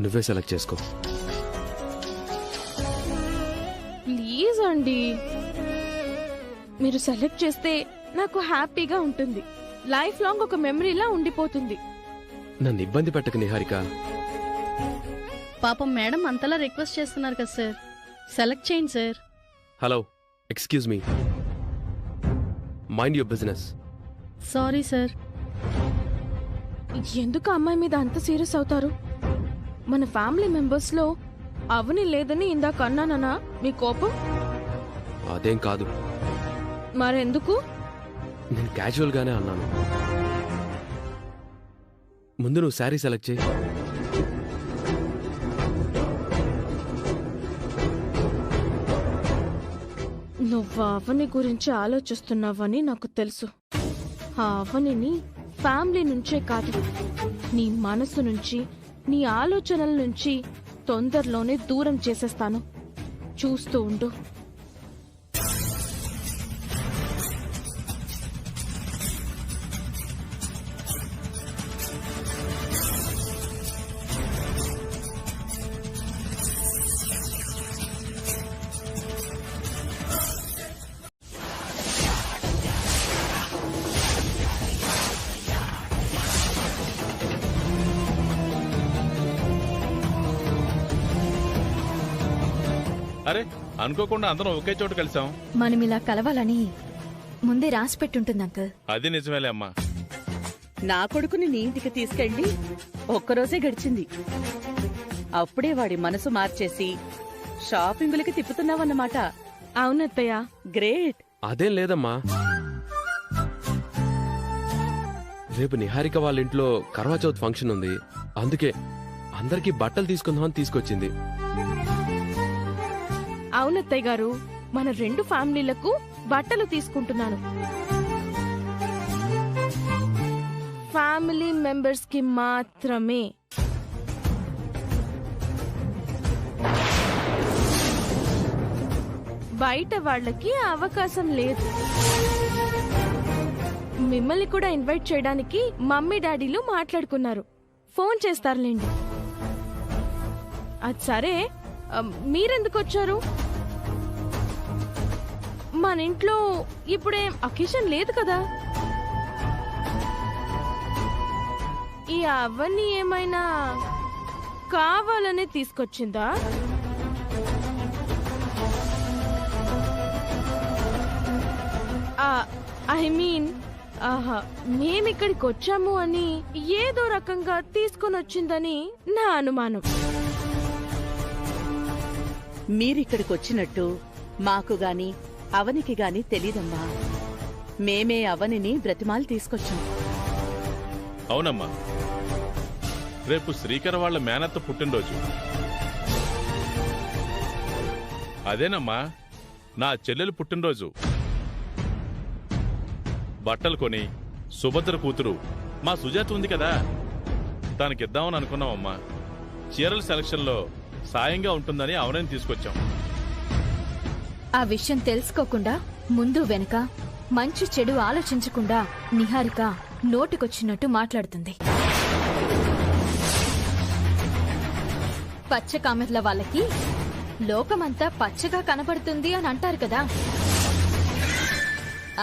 నువ్వే సెలెక్ట్ చేసుకో. ప్లీజ్ అండి, మీరు సెలెక్ట్ చేస్తే నాకు హ్యాపీగా ఉంటుంది. లైఫ్ లాంగ్ ఒక మెమరీలా ఉండిపోతుంది. నన్ను ఇబ్బంది పెట్టక నిహారిక. పాపం మేడం అంతలా రిక్వెస్ట్ చేస్తున్నారు కదా సార్, సెలెక్ట్ చేయండి sir. Hello, excuse me, mind your business. Sorry sir. ఎందుకు అమ్మాయి మీద అంత సీరియస్ అవుతారు? మన ఫ్యామిలీ మెంబర్స్ లో అవని లేదని ఇందాక అన్నానన్నా మీ కోపం? అదేం కాదు. మరెందుకు? నేను క్యాజువల్ గానే అన్నాను. ముందు నువ్వు శారీ సెలెక్ట్ చేయి. నువ్వు అవని గురించి ఆలోచిస్తున్నావని నాకు తెలుసు. ఆ అవనిని ఫ్యామిలీ నుంచే కాదు, నీ మనసు నుంచి నీ ఆలోచనల నుంచి తొందరలోనే దూరం చేసేస్తాను. చూస్తూ ఉండు. అరే, అనుకోకుండా అందరం ఒకే చోట కలిసాం. మనం ఇలా కలవాలని ముందే రాసి పెట్టుంటుంది అంకుల్. అది నిజమేలే అమ్మా. నా కొడుకుని నీ ఇంటికి తీసుకెళ్ళి ఒక్కరోజే గడిచింది. అప్పుడే వాడి మనసు మార్చేసి షాపింగులకి తిప్పుతున్నావన్నమాట. అవునత్తయ్య. గ్రేట్. అదేం లేదమ్మా, రేపు నిహారిక వాళ్ళ ఇంట్లో కర్వా చౌత్ ఫంక్షన్ ఉంది. అందుకే అందరికీ బట్టలు తీసుకుందామని తీసుకొచ్చింది. అవునత్తయ్య గారు, మన 2 ఫ్యామిలీలకు బట్టలు తీసుకుంటున్నాను. ఫ్యామిలీ మెంబర్స్ కి మాత్రమే. బయట వాళ్ళకి అవకాశం లేదు. మిమ్మల్ని కూడా ఇన్వైట్ చేయడానికి మమ్మీ డాడీలు మాట్లాడుకున్నారు. ఫోన్ చేస్తారులేండి. అది సరే, మీరెందుకు వచ్చారు? మన ఇంట్లో ఇప్పుడేం అకేషన్ లేదు కదా. ఈ అవన్నీ ఏమైనా కావాలనే తీసుకొచ్చిందా? ఐ మీన్, మేమిక్కడికి వచ్చాము అని ఏదో రకంగా తీసుకొని వచ్చిందని నా అనుమానం. మీరిక్కడికి వచ్చినట్టు మాకు గాని అవనికి గాని తెలీదమ్మా. మేమే అవనిని బ్రతిమాలు తీసుకొచ్చాం. అవునమ్మా, రేపు శ్రీకర్ వాళ్ళ మేనత్త పుట్టినరోజు. అదేనమ్మా, నా చెల్లెలు పుట్టినరోజు. బట్టలు కొని సుభద్ర కూతురు మా సుజాత ఉంది కదా, తనకిద్దామని అనుకున్నామమ్మా. చీరల సెలక్షన్లో సాయంగా ఉంటుందని అవనని తీసుకొచ్చాం. ఆ విషయం తెలుసుకోకుండా ముందు వెనక మంచి చెడు ఆలోచించకుండా నిహారిక నోటికొచ్చినట్టు మాట్లాడుతుంది. పచ్చ కామెర్ల వాళ్ళకి లోకమంతా పచ్చగా కనబడుతుంది అని అంటారు కదా,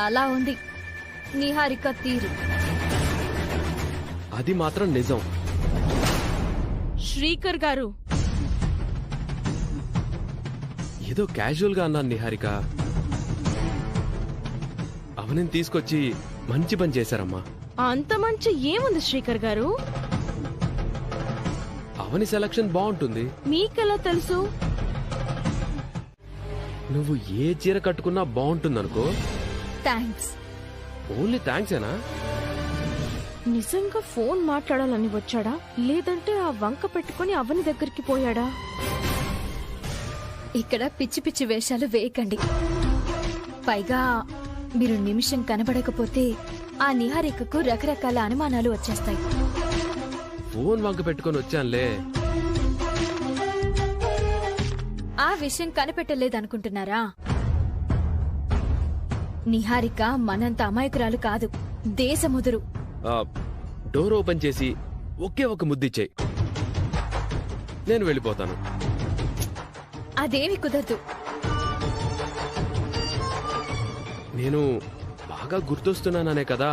అలా ఉంది నిహారిక తీరు. అది మాత్రం నిజం. శ్రీకర్ గారు, ఏదో క్యాజువల్ గా అన్నాను నిహారిక. అవనిని తీసుకొచ్చి మంచి పని చేశారమ్మా. అంత మంచి ఏముంది శ్రీకర్ గారు? అవని సెలక్షన్ బాగుంటుంది. మీకెలా తెలుసు? నువ్వు ఏ చీర కట్టుకున్నా బాగుంటుందనుకో. థ్యాంక్స్. ఓన్లీ థ్యాంక్సేనా? నిజంగా ఫోన్ మాట్లాడాలని వచ్చాడా, లేదంటే ఆ వంక పెట్టుకుని అవని దగ్గరికి పోయాడా? ఇక్కడ పిచ్చి పిచ్చి వేషాలు వేయకండి. పైగా మీరు నిమిషం కనబడకపోతే ఆ నిహారికకు రకరకాల అనుమానాలు వచ్చేస్తాయి. ఫోన్ వంక పెట్టుకొని వచ్చానులే. ఆ విషయం కనిపెట్టలేదనుకుంటున్నారా? నిహారిక మనంత అమాయకురాలు కాదు, దేశముదురు. డోర్ ఓపెన్ చేసి ఒకే ఒక ముద్దిచ్చేయి, నేను వెళ్ళిపోతాను. అదేమి కుదరదు. నేను బాగా గుర్తొస్తున్నాననే కదా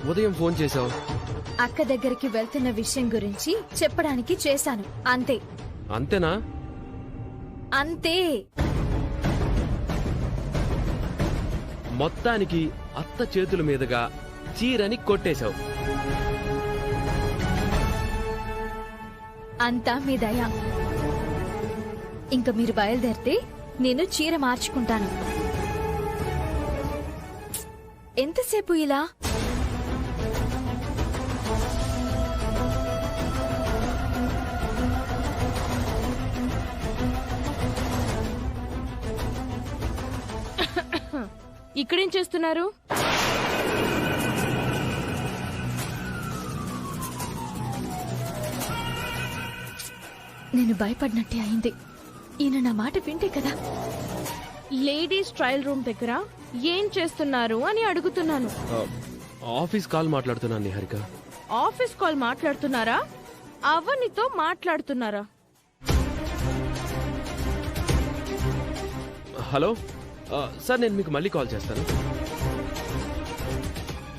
ఉదయం ఫోన్ చేశావు. అక్క దగ్గరికి వెళ్తున్న విషయం గురించి చెప్పడానికి చేశాను, అంతే. అంతేనా? అంతే. మొత్తానికి అత్త చేతుల మీదుగా చీరని కొట్టేశావు. అంతా మీ దయ. ఇంక మీరు బయలుదేరితే నేను చీర మార్చుకుంటాను. ఎంతసేపు ఇలా? ఇక్కడేం చేస్తున్నారు? నేను భయపడినట్టే అయింది. ఈయన నా మాట వింటే కదా. లేడీస్ ట్రయల్ రూమ్ దగ్గర ఏం చేస్తున్నారు అని అడుగుతున్నాను. ఆఫీస్ కాల్ మాట్లాడుతున్నాను నిహారిక. ఆఫీస్ కాల్ మాట్లాడుతున్నారా? అవనితో మాట్లాడుతున్నారా? హలో సార్, నేను మీకు మళ్ళీ కాల్ చేస్తాను.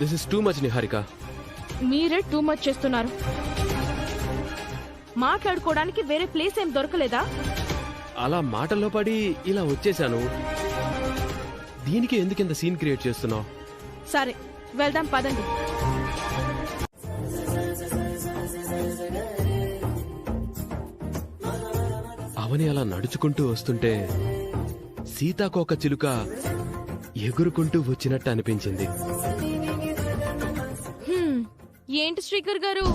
This is too much Niharika. మీరే టూ మచ్ చేస్తున్నారు. మాట్లాడుకోవడానికి వేరే ప్లేస్ ఏం దొరకలేదా? అలా మాటల్లో పడి ఇలా వచ్చేసాను. దీనికి ఎందుకు ఇంత సీన్ క్రియేట్ చేస్తున్నావు? సరే వెళ్దాం పదండి. అవని అలా నడుచుకుంటూ వస్తుంటే సీతాకోక చిలుక ఎగురుకుంటూ వచ్చినట్టు అనిపించింది. ఏంటి శ్రీకర్ గారు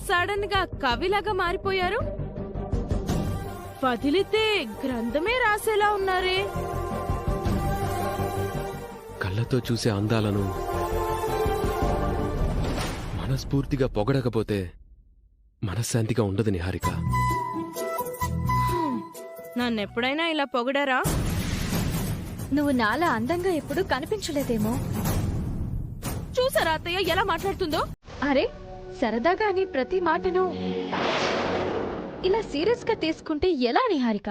సడన్ గా కవిలాగా మారిపోయారు? వదిలితే గ్రంథమే రాసేలా ఉన్నారే. కళ్ళతో చూసే అందాలను మనస్ఫూర్తిగా పొగడకపోతే మనశ్శాంతిగా ఉండదు నిహారిక. నన్నెప్పుడైనా ఇలా పొగడారా? నువ్వు నాలా అందంగా ఎప్పుడు కనిపించలేదేమో. చూసారా అత్తయ్య ఎలా మాట్లాడుతుందో? అరే సరదాగా అని ప్రతి మాటను ఇలా సీరియస్ గా తీసుకుంటే ఎలా నిహారిక?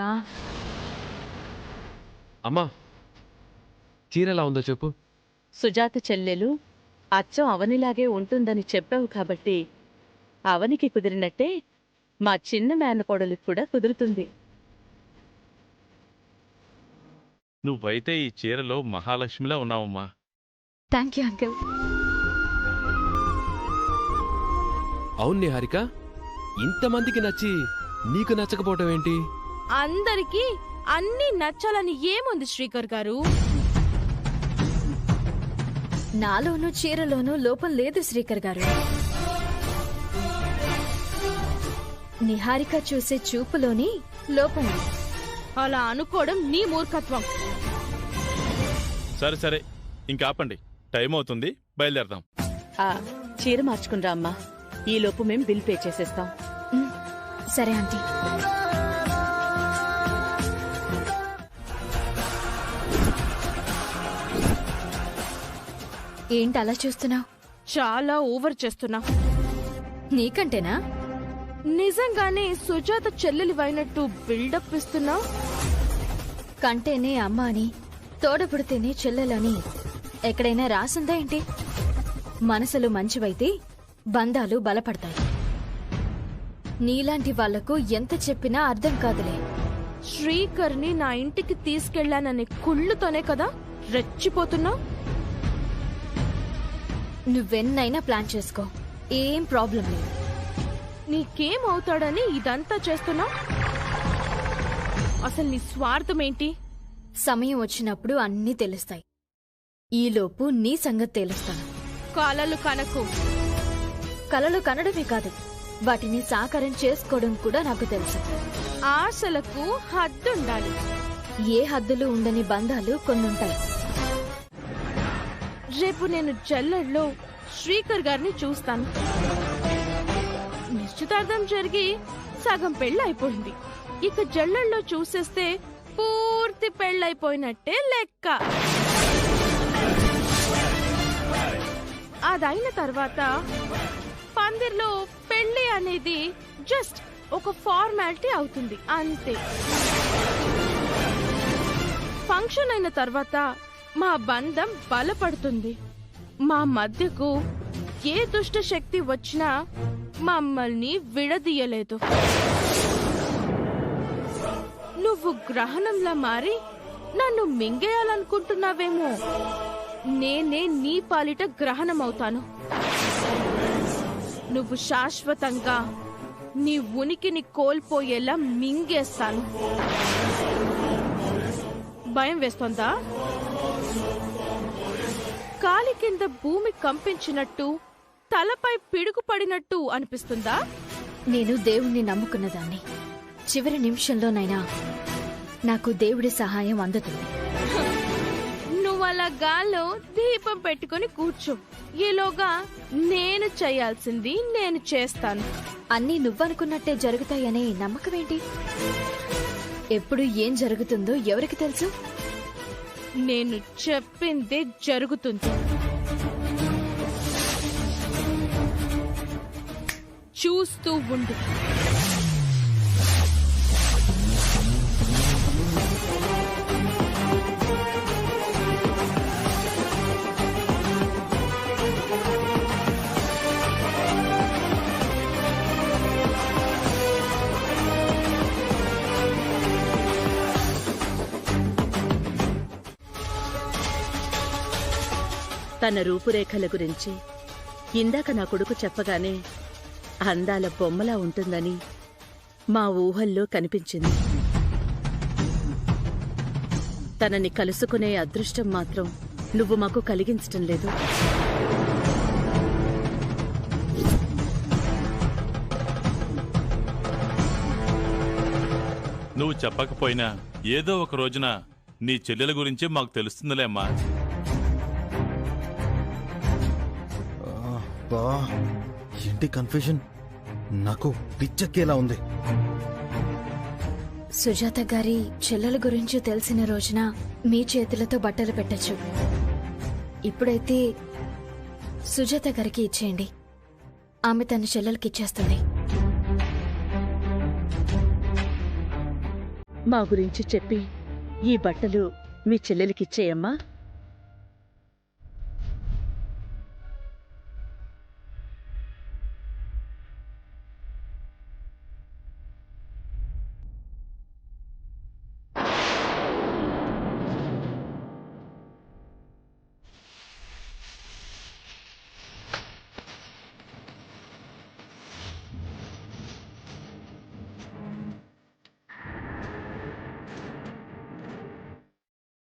అమ్మా, చీర ఎలా ఉందో చెప్పు. సుజాత చెల్లెలు అచ్చం అవనిలాగే ఉంటుందని చెప్పావు కాబట్టి అవనికి కుదిరినట్టే మా చిన్న మేనకోడలికి కూడా కుదురుతుంది. నువ్వైతే ఈ చీరలో మహాలక్ష్మిలా ఉన్నావమ్మా. Thank you uncle. అవును నిహారిక, ఇంతమందికి నచ్చి నీకు నచ్చకపోవటం ఏంటి? అందరికీ అన్ని నచ్చాలని ఏముంది శ్రీకర్ గారు? నాలోనూ చీరలోనూ లోపం లేదు శ్రీకర్ గారు. నిహారిక చూసే చూపులోని లోపం. అలా అనుకోవడం నీ మూర్ఖత్వం. సరే సరే, ఇంకాపండి, టైం అవుతుంది, బయలుదేరదాం. చీర మార్చుకునిరా అమ్మా. ఈ లోపు మేం బిల్ పే చేసేస్తాం. సరే ఆంటీ. ఏంటి అలా చూస్తున్నావు? చాలా ఓవర్ చేస్తున్నావు. నీకంటేనా? నిజంగానే సుజాత చెల్లెలివైనట్టు బిల్డప్ ఇస్తున్నావు. కంటేనే అమ్మ అని, తోడపుడితేనే చెల్లెలని ఎక్కడైనా రాసుందా ఏంటి? మనసులు మంచివైతే బంధాలు బలపడతాయి. నీలాంటి వాళ్లకు ఎంత చెప్పినా అర్థం కాదులే. శ్రీకర్ని నా ఇంటికి తీసుకెళ్లాననే కుళ్ళుతోనే కదా రెచ్చిపోతున్నావు. నువ్వెన్నైనా ప్లాన్ చేసుకో, ఏం ప్రాబ్లం లేదు. నీకేం అవుతాడని ఇదంతా చేస్తున్నావు? అసలు నీ స్వార్థం ఏంటి? సమయం వచ్చినప్పుడు అన్నీ తెలుస్తాయి. ఈలోపు నీ సంగతి తెలుస్తాను. కలలు కనకు. కలలు కనడమే కాదు, వాటిని సాకారం చేసుకోవడం కూడా నాకు తెలుసు. ఆశలకు హద్దుండాలి. ఏ హద్దులు ఉండని బంధాలు కొన్నుంటాయి. రేపు నేను జల్లెడ్లో శ్రీకర్ గారిని చూస్తాను. నిశ్చితార్థం జరిగి సగం పెళ్ళైపోయింది. ఇక జల్లెడ్లో చూసేస్తే పూర్తి పెళ్ళైపోయినట్టే లెక్క. అదైన తర్వాత పందిర్లో పెళ్లి అనేది జస్ట్ ఒక ఫార్మాలిటీ అవుతుంది అంతే. ఫంక్షన్ అయిన తర్వాత మా బంధం బలపడుతుంది. మా మధ్యకు ఏ దుష్ట శక్తి వచ్చినా మమ్మల్ని విడదీయలేదు. నువ్వు గ్రహణంలా మారి నన్ను మింగేయాలనుకుంటున్నావేమో. నేనే నీ పాలిట గ్రహణమవుతాను. నువ్వు శాశ్వతంగా నీ ఉనికిని కోల్పోయేలా మింగేస్తాను. భయం వేస్తోందా? కాలి కింద భూమి కంపించినట్టు, తలపై పిడుగు పడినట్టు అనిపిస్తుందా? నేను దేవుణ్ణి నమ్ముకున్నదాన్ని. చివరి నిమిషంలోనైనా నాకు దేవుడి సహాయం అందుతుంది. నువ్వు అలా గాల్లో దీపం పెట్టుకొని కూర్చో. ఈలోగా నేను చేయాల్సింది నేను చేస్తాను. అన్నీ నువ్వనుకున్నట్టే జరుగుతాయనే నమ్మకం ఏంటి? ఎప్పుడు ఏం జరుగుతుందో ఎవరికి తెలుసు? నేను చెప్పిందే జరుగుతుంది. చూస్తూ ఉండు. తన రూపురేఖల గురించి ఇందాక నా కొడుకు చెప్పగానే అందాల బొమ్మలా ఉంటుందని మా ఊహల్లో కనిపించింది. తనని కలుసుకునే అదృష్టం మాత్రం నువ్వు మాకు కలిగించటం లేదు. నువ్వు చెప్పకపోయినా ఏదో ఒక రోజున నీ చెల్లెల గురించి మాకు తెలుస్తుందిలే అమ్మా. ఏంటి కన్ఫ్యూజన్? నాకు పిచ్చెక్కేలా ఉంది. సుజాత గారి చెల్లెల గురించి తెలిసిన రోజున మీ చేతులతో బట్టలు పెట్టచ్చు. ఇప్పుడైతే సుజాత గారికి ఇచ్చేయండి. ఆమె తన చెల్లెలకి ఇచ్చేస్తుంది. మా గురించి చెప్పి ఈ బట్టలు మీ చెల్లెలికిచ్చేయమ్మా.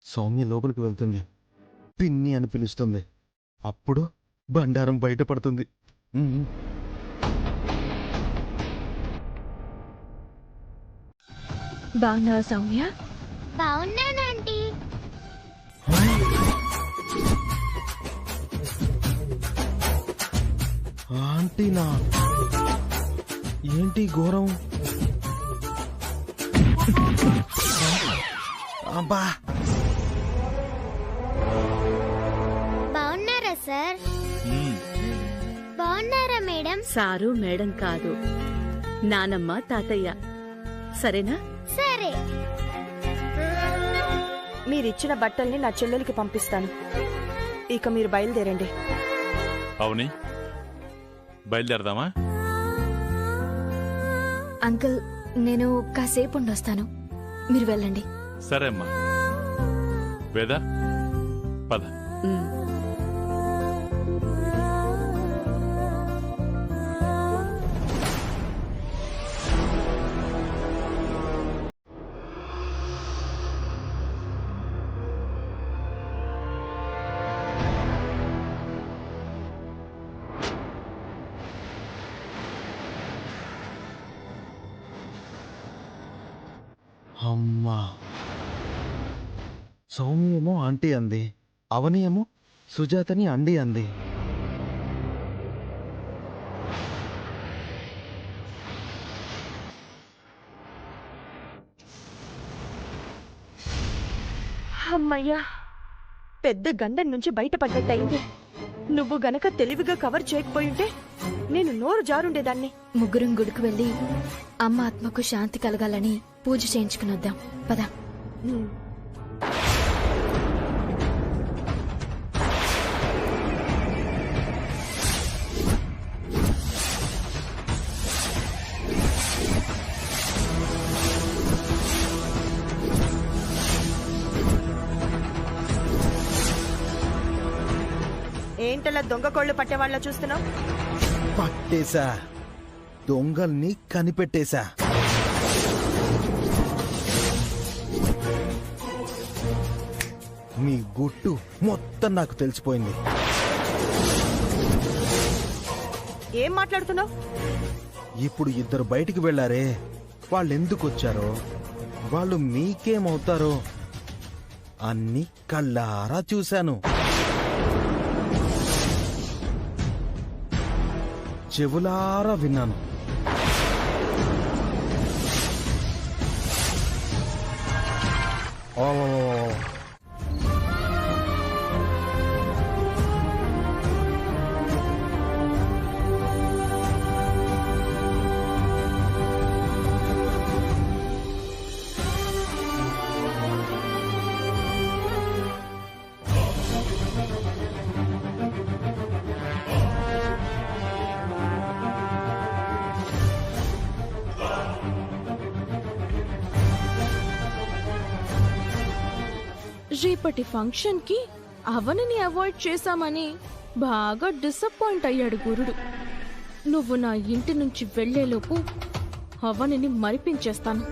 సౌమ్య లోపలికి వెళ్తుంది. పిన్ని అని పిలుస్తుంది. అప్పుడు బండారం బయటపడుతుంది. బాగున్నావా సౌమ్య? బాగున్నానంటీ. ఆంటీనా? ఏంటి ఘోరం? అబ్బా, బాగున్నారా సార్? బాగున్నారా మేడం? సారు మేడం కాదు, నానమ్మ తాతయ్య. సరేనా? సరే. మీరిచ్చిన బట్టల్ని నా చెల్లెలికి పంపిస్తాను. ఇక మీరు బయలుదేరండి. అవుని, బయలుదేరదామా? అంకుల్, నేను కాసేపు ఉండొస్తాను, మీరు వెళ్ళండి. సరే అమ్మా. వేద, పద. అమ్మా, సౌమ్య ఏమో ఆంటీ అంది, అవని ఏమో సుజాతని అండి అంది. అమ్మయ్యా, పెద్ద గండం నుంచి బయటపడ్డట్టయింది. నువ్వు గనక తెలివిగా కవర్ చేయకపోయింటే నేను నోరు జారుండేదాన్ని. ముగ్గురం గుడికి వెళ్ళి అమ్మ ఆత్మకు శాంతి కలగాలని పూజ చేయించుకుని వద్దాం. పద. ఏంటలా దొంగ కోళ్లు పట్టేవాళ్ళ చూస్తున్నావు? పట్టేశా, దొంగల్ని కనిపెట్టేశా. మీ గుట్టు మొత్తం నాకు తెలిసిపోయింది. ఏం మాట్లాడుతున్నావు? ఇప్పుడు ఇద్దరు బయటికి వెళ్లారే, వాళ్ళెందుకు వచ్చారో, వాళ్ళు మీకేమవుతారో అన్ని కళ్ళారా చూశాను, చెవులారా విన్నాను. ఓ రేపటి ఫంక్షన్ కి అవనిని అవాయిడ్ చేశామని బాగా డిసప్పాయింట్ అయ్యాడు గురుడు. నువ్వు నా ఇంటి నుంచి వెళ్లేలోపు అవనిని మరిపించేస్తాను.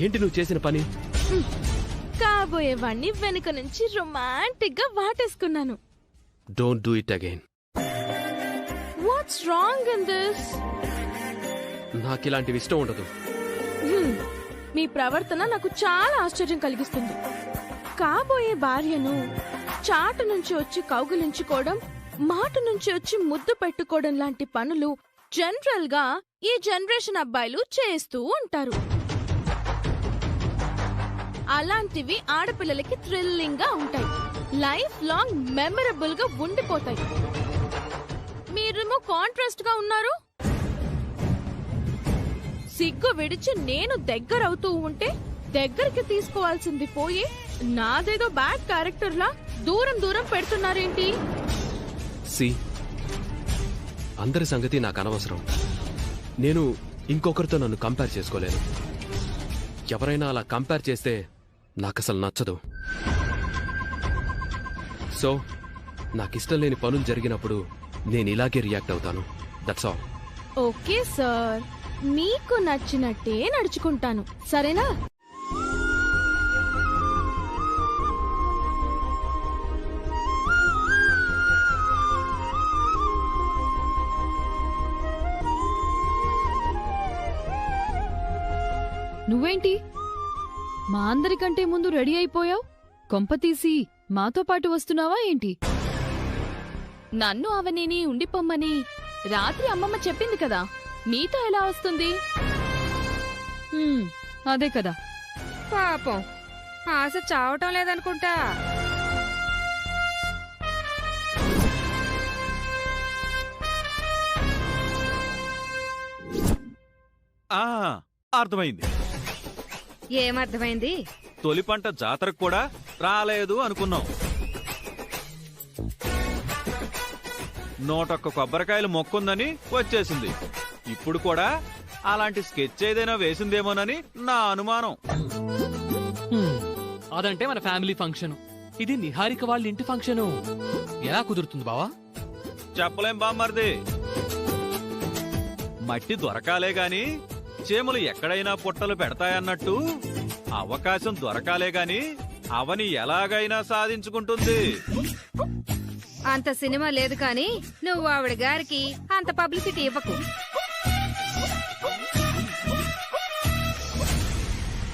ఏంటి నువ్వు చేసిన పని? కాబోయేవాణ్ణి వెనుక నుంచి రొమాంటిక్ గా వాటేసుకున్నాను. Don't do it again. What's wrong in this? నాకు ఇలాంటివి ఇష్టం ఉండదు. మీ ప్రవర్తన నాకు చాలా ఆశ్చర్యం కలిగిస్తుంది. కాబోయే భార్యను చాటు నుంచి వచ్చి కౌగిలించుకోవడం, మాట నుంచి వచ్చి ముద్దు పెట్టుకోవడం లాంటి పనులు జనరల్ గా ఈ జనరేషన్ అబ్బాయిలు చేస్తూ ఉంటారు. అలాంటివి ఆడపిల్లలకి థ్రిల్లింగ్ గా ఉంటాయి, లైఫ్ లాంగ్ మెమరబుల్ గా ఉండిపోతాయి. మీరేమో కాంట్రాస్ట్ గా ఉన్నారు. సిగ్గు విడిచి నేను దగ్గరవుతూ ఉంటే దగ్గరికి తీసుకోవాల్సింది పోయి నాదేదో బ్యాడ్ క్యారెక్టర్ లా దూరం దూరం పెడుతున్నారేంటి? సి, అందరి సంగతి నాకు అనవసరం. నేను ఇంకొకరితో నన్ను కంపేర్ చేసుకోలేను. ఎవరైనా అలా కంపేర్ చేస్తే నాకసలు నచ్చదు. సో నాకిష్టం లేని పనులు జరిగినప్పుడు నేను ఇలాగే రియాక్ట్ అవుతాను. That's all. ఓకే సార్, మీకు నచ్చినట్టే నడుచుకుంటాను, సరేనా? నువ్వేంటి మా అందరికంటే ముందు రెడీ అయిపోయావు? కొంపతీసి మాతో పాటు వస్తున్నావా ఏంటి? నన్ను అవనిని ఉండిపోమ్మని రాత్రి అమ్మమ్మ చెప్పింది కదా, మీతో ఎలా వస్తుంది? అదే కదా. పాపం ఆశ చావటం లేదనుకుంటా. అర్థమైంది. ఏమర్థమైంది? తొలి పంట జాతరకు కూడా రాలేదు అనుకున్నాం. 101 కొబ్బరికాయలు మొక్కుందని వచ్చేసింది. ఇప్పుడు కూడా అలాంటి స్కెచ్ ఏదైనా వేసిందేమోనని నా అనుమానం. అదంటే మన ఫ్యామిలీ ఫంక్షన్, ఇది నిహారిక వాళ్ళ ఇంటి ఫంక్షను. ఎలా కుదురుతుంది బావా? చెప్పలేం బామ్మర్ది. మట్టి దొరకాలే గాని చేములు ఎక్కడైనా పుట్టలు పెడతాయన్నట్టు అవకాశం దొరకాలే గాని అవని ఎలాగైనా సాధించుకుంటుంది. అంత సినిమా లేదు కానీ నువ్వు ఆవిడ గారికి అంత పబ్లిసిటీ ఇవ్వకు.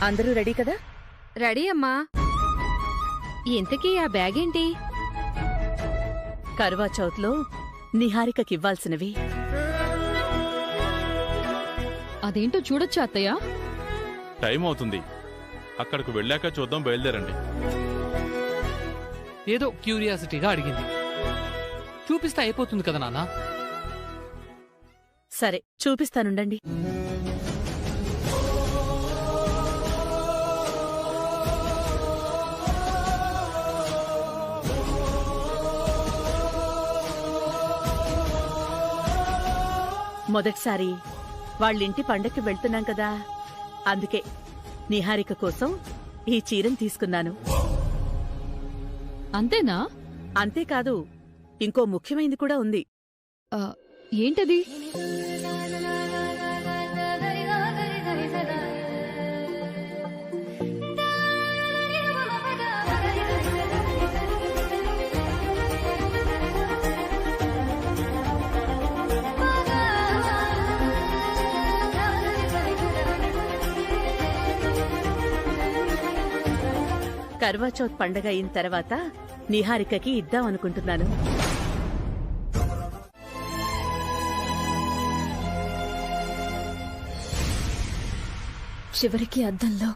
అందరూ రెడీ కదా? రెడీ అమ్మా. ఇంతకీ ఆ బ్యాగ్ ఏంటి? కర్వా చౌత్లో నిహారికకివ్వాల్సినవి. అదేంటో చూడొచ్చా అత్తయ్య? టైం అవుతుంది, అక్కడికి వెళ్ళాక చూద్దాం, బయలుదేరండి. ఏదో క్యూరియాసిటీగా అడిగింది. చూపిస్తే అయిపోతుంది కదా నాన్న. సరే చూపిస్తానుండండి. మొదటిసారి వాళ్ళింటి పండక్కి వెళ్తున్నాం కదా, అందుకే నిహారిక కోసం ఈ చీరను తీసుకున్నాను. అంతేనా? అంతేకాదు, ఇంకో ముఖ్యమైనది కూడా ఉంది. ఏంటది? కర్వా చౌత్ పండగ అయిన తర్వాత నిహారికకి ఇద్దాం అనుకుంటున్నాను. చివరికి అద్దంలో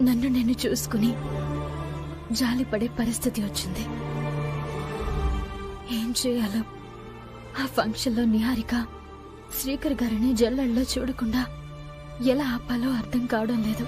నన్ను నేను చూసుకుని జాలిపడే పరిస్థితి వచ్చింది. ఏం చేయాలో ఆ ఫంక్షన్లో నిహారిక శ్రీకర్ గారిని జల్లెల్లో చూడకుండా ఎలా ఆపాలో అర్థం కావడం లేదు.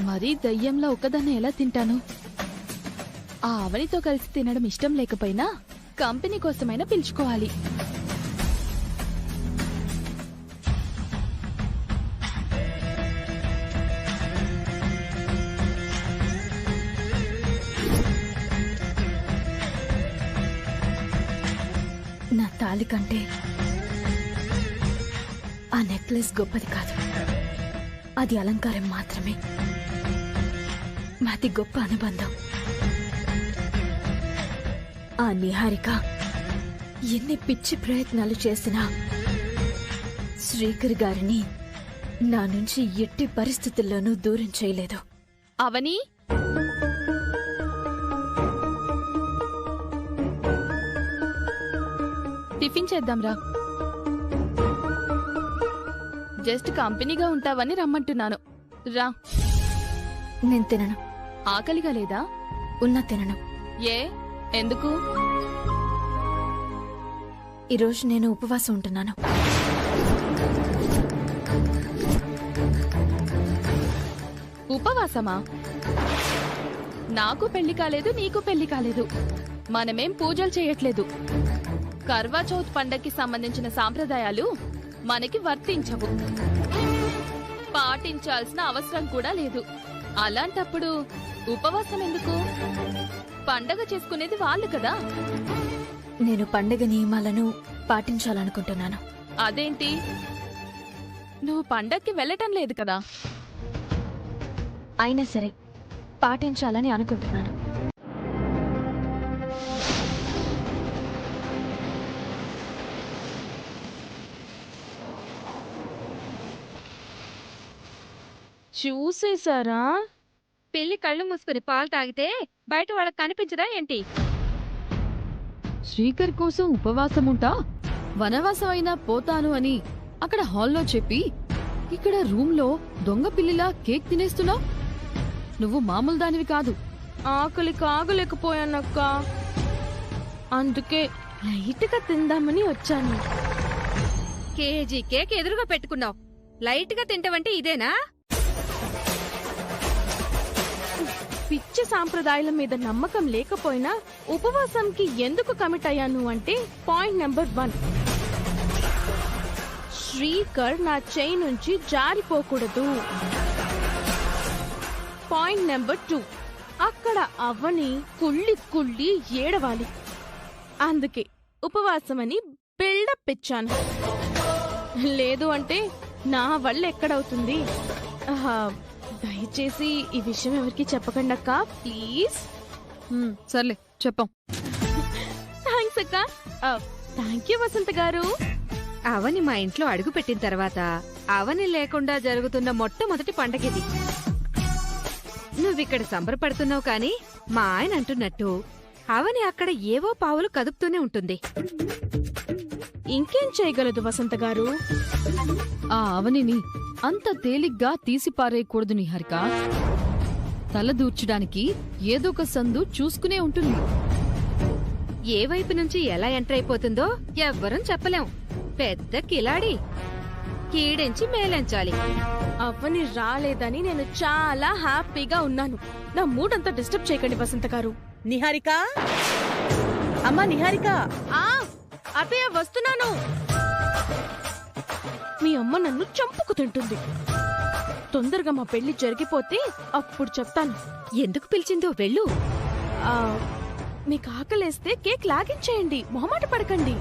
మరీ దయ్యంలో ఒక్కదాన్ని ఎలా తింటాను? ఆ అవనితో కలిసి తినడం ఇష్టం లేకపోయినా కంపెనీ కోసమైనా పిలుచుకోవాలి. నా తాళి కంటే ఆ నెక్లెస్ గొప్పది కాదు. అది అలంకారం మాత్రమే. మాది గొప్ప అనుబంధం. ఆ నిహారిక ఎన్ని పిచ్చి ప్రయత్నాలు చేసినా శ్రీకర్ గారిని నా నుంచి ఎట్టి పరిస్థితుల్లోనూ దూరం చేయలేదు. అవని, టిఫిన్ చేద్దాంరా. జస్ట్ కంపెనీగా ఉంటావని రమ్మంటున్నాను. రా. నేను తినను. ఆకలిగా లేదా? ఉన్నా తినను. ఏ? ఎందుకు? ఈరోజు నేను ఉపవాసం ఉంటున్నాను. ఉపవాసమా? నాకు పెళ్లి కాలేదు, నీకు పెళ్లి కాలేదు. మనమేం పూజలు చేయట్లేదు. కర్వా చౌత్ పండక్కి సంబంధించిన సాంప్రదాయాలు మనకి వర్తించవు. పాటించాల్సిన అవసరం కూడా లేదు. అలాంటప్పుడు ఉపవాసం ఎందుకు? పండగ చేసుకునేది వాళ్ళు కదా. నేను పండగ నియమాలను పాటించాలనుకుంటున్నాను. అదేంటి? నువ్వు పండక్కి వెళ్ళటం లేదు కదా. అయినా సరే పాటించాలని అనుకుంటున్నాను. చూసేశారా? పెళ్లి కళ్ళు మూసుకుని పాలు తాగితే బయట వాళ్ళకి కనిపించదా ఏంటి? శ్రీకర్ కోసం ఉపవాసముంటా వనవాసం అయినా పోతాను అని అక్కడ హాల్లో చెప్పి ఇక్కడ రూమ్లో దొంగ పిల్లిలా కేక్ తినేస్తున్నావు. నువ్వు మామూలు దానివి కాదు. ఆకలి కాగలేకపోయానక్క. అందుకే లైట్గా తిందామని వచ్చాను. కేజీ కేక్ ఎదురుగా పెట్టుకున్నావు. లైట్ గా తింటావంటే ఇదేనా? పిచ్చి సాంప్రదాయాల మీద నమ్మకం లేకపోయినా ఉపవాసంకి ఎందుకు కమిట్ అయ్యాను అంటే పాయింట్ నెంబర్ 1, శ్రీకర్ నా చెయ్యి నుంచి జారిపోకూడదు. పాయింట్ నెంబర్ 2, అక్కడ అవ్వని కుళ్ళి కుళ్ళి ఏడవాలి. అందుకే ఉపవాసమని బిల్డప్ ఇచ్చాను. లేదు అంటే నా వల్ల ఎక్కడవుతుంది. దయచేసి ఈ విషయం ఎవరికి చెప్పకండి అక్క, ప్లీజ్. సర్లే చెప్పాం. థ్యాంక్స్ అక్క. థ్యాంక్ యూ వసంత గారు. అవని మా ఇంట్లో అడుగు పెట్టిన తర్వాత అవని లేకుండా జరుగుతున్న మొట్టమొదటి పండగిది. నువ్విక్కడ సంబరపడుతున్నావు కానీ మా ఆయన అంటున్నట్టు అవని అక్కడ ఏవో పావులు కదుపుతూనే ఉంటుంది. ఇంకేం చేయగలదు వసంత గారు? ఆ అవనిని అంత తేలిగ్గా తీసిపారేయకూడదు నిహారిక. తల దూర్చడానికి ఏదో ఒక సందు చూసుకునే ఉంటుంది. ఏ వైపు నుంచి ఎలా ఎంటర్ అయిపోతుందో ఎవ్వరం చెప్పలేం. పెద్ద కిలాడి. కీడించి మేలంచాలి. అవ్వని రాలేదని నేను చాలా హ్యాపీగా ఉన్నాను. నా మూడ్ అంతా డిస్టర్బ్ చేయకండి వసంత గారు. నిహారిక అమ్మా నిహారిక, అత్తయ్య వస్తున్నాను. మీ అమ్మ నన్ను చంపుకు తింటుంది. తొందరగా మా పెళ్లి జరిగిపోతే అప్పుడు చెప్తాను. ఎందుకు పిలిచిందో వెళ్ళు. మీకు ఆకలేస్తే కేక్ లాగించేయండి, మొహమాట పడకండి.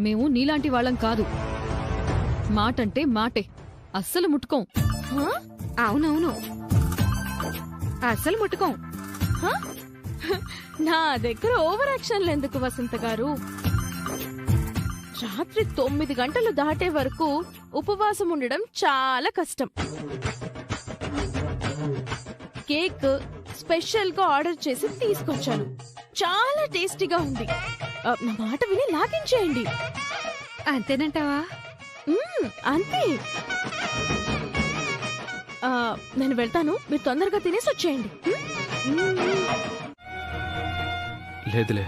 మేము నీలాంటి వాళ్ళం కాదు. మాటంటే మాటే, అస్సలు ముట్టుకోం. అవునవును, అస్సలు ముట్టుకోం. నా దగ్గర ఓవర్ యాక్షన్లు ఎందుకు వసంత గారు? రాత్రి 9 గంటలు దాటే వరకు ఉపవాసం ఉండడం చాలా కష్టం. కేక్ స్పెషల్ గా ఆర్డర్ చేసి తీసుకొచ్చాను. చాలా టేస్టీగా ఉంది. నా మాట విని లాగించేయండి. అంతేనంటావా? అంతే. నేను వెళ్తాను, మీరు తొందరగా తినేసి వచ్చేయండి. లేదులే.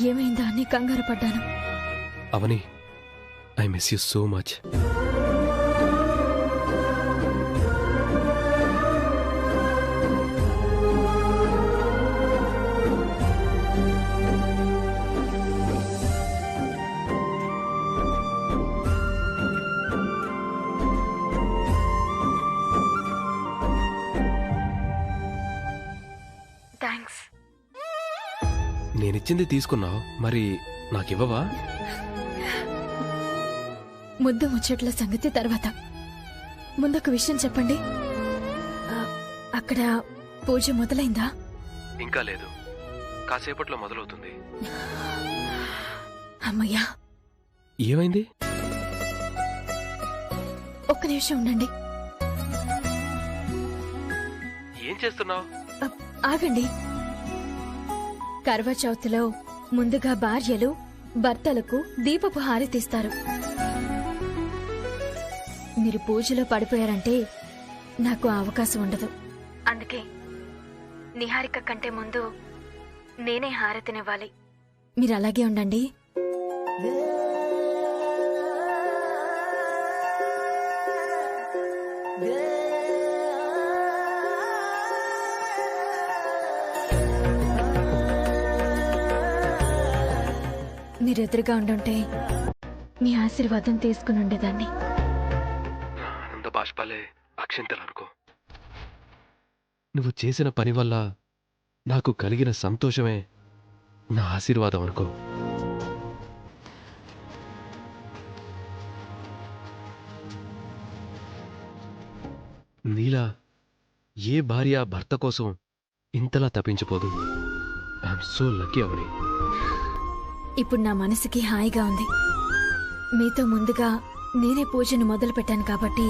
ఏమైందా అని కంగారు పడ్డాను. Avani, I miss you so much. Thanks. నేనిచ్చింది తీసుకున్నావు, మరి నాకివ్వవా? ముద్దు ముచ్చట్ల సంగతి తర్వాత. ముందొక విషయం చెప్పండి. అక్కడ పూజ మొదలైందా? ఇంకా లేదు, కాసేపట్లో మొదలవుతుంది. అమ్మయ్యా. ఏమైంది? ఒక్క నిమిషం ఉండండి. ఏం చేస్తున్నావు? ఆగండి. కర్వా చౌత్లో ముందుగా భార్యలు భర్తలకు దీపపు హారతిస్తారు. మీరు పూజలో పడిపోయారంటే నాకు ఆ అవకాశం ఉండదు. అందుకే నిహారిక కంటే ముందు నేనే హారతినివ్వాలి. మీరు అలాగే ఉండండి. మీరెదురుగా ఉండుంటే మీ ఆశీర్వాదం తీసుకుని ఉండేదాన్ని. ఆనంద బాష్పాలే అక్షింతలు అనుకో. నువ్వు చేసిన పని వల్ల నాకు కలిగిన సంతోషమే నా ఆశీర్వాదం అనుకో. నీలా ఏ భార్య భర్త కోసం ఇంతలా తప్పించిపోదు. ఐఎమ్ సో లక్కీ అవని. ఇప్పుడు నా మనసుకి హాయిగా ఉంది. మీతో ముందుగా నేనే పూజను మొదలు పెట్టాను కాబట్టి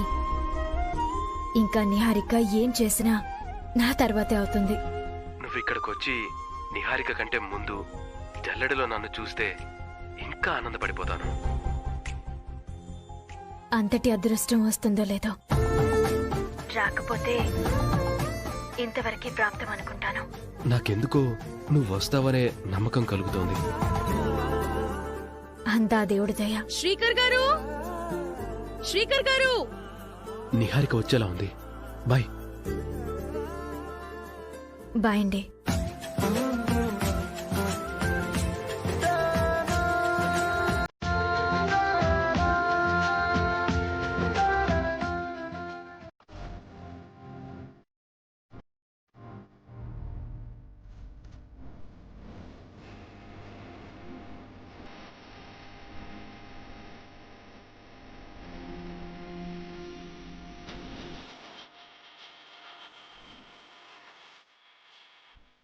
ఇంకా నిహారిక ఏం చేసినా నా తర్వాతే అవుతుంది. నువ్వు ఇక్కడికి వచ్చి నిహారిక కంటే ముందు జల్లెడలో నన్ను చూస్తే ఇంకా ఆనందపడిపోతాను. అంతటి అదృష్టం వస్తుందో లేదో, రాకపోతే ఇంతవరకు ప్రాప్తం అనుకుంటాను. నాకెందుకో నువ్వు వస్తావనే నమ్మకం కలుగుతోంది. అంతా దేవుడి దయ. శ్రీకర్ గారు, శ్రీకర్ గారు. నిహారిక వచ్చేలా ఉంది. బాయ్. బాయ్ అండి.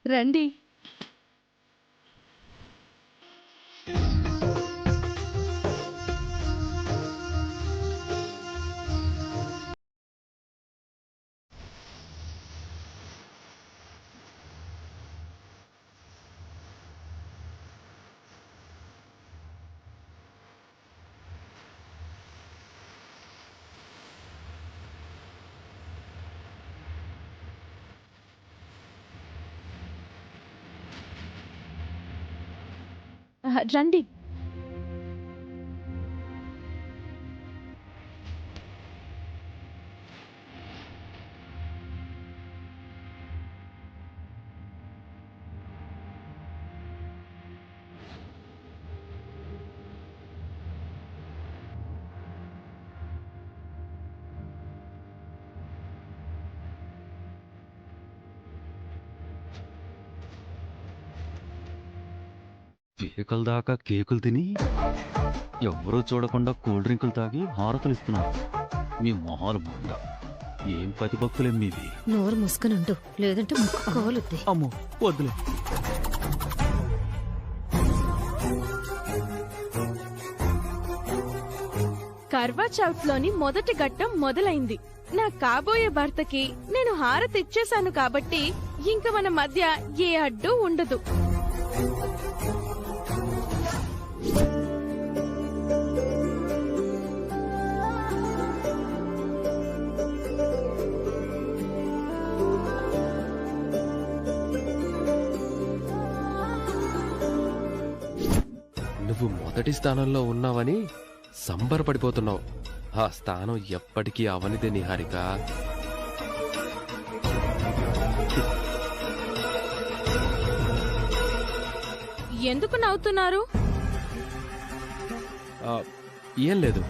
రండి. రండి. పీకల దాకా కేకులు తిని ఎవ్వరూ చూడకుండా కూల్ డ్రింకులు తాగి హారతులు ఇస్తున్నారు. మీ మొహాలు మంద. ఏం ప్రతిభక్తులేం మీవి. నోరు మూసుకునుండు, లేదంటే ముక్కు కోలుద్ది. అమ్మో వద్దులే. కర్వా చౌత్ లోని మొదటి ఘట్టం మొదలైంది. నా కాబోయే భర్తకి నేను హారతి ఇచ్చేశాను కాబట్టి ఇంక మన మధ్య ఏ అడ్డు ఉండదు. నువ్వు మొదటి స్థానంలో ఉన్నావని సంబరపడిపోతున్నావు. ఆ స్థానం ఎప్పటికీ అవనిదే నిహారిక. ఎందుకు నవ్వుతున్నారు? ఏం లేదు.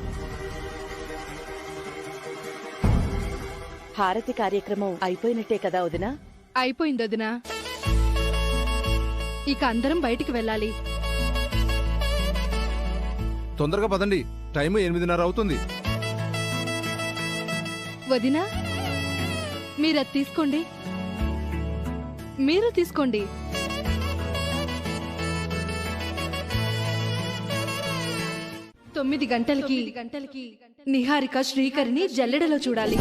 హారతి కార్యక్రమం అయిపోయినట్టే కదా వదినా? అయిపోయింది వదినా. ఇక అందరం బయటికి వెళ్ళాలి. తొందరగా పదండి, టైం 8:30 అవుతుంది. వదినా, మీరది తీసుకోండి. మీరు తీసుకోండి. తొమ్మిది గంటలకి నిహారిక శ్రీకరిని జల్లెడలో చూడాలి.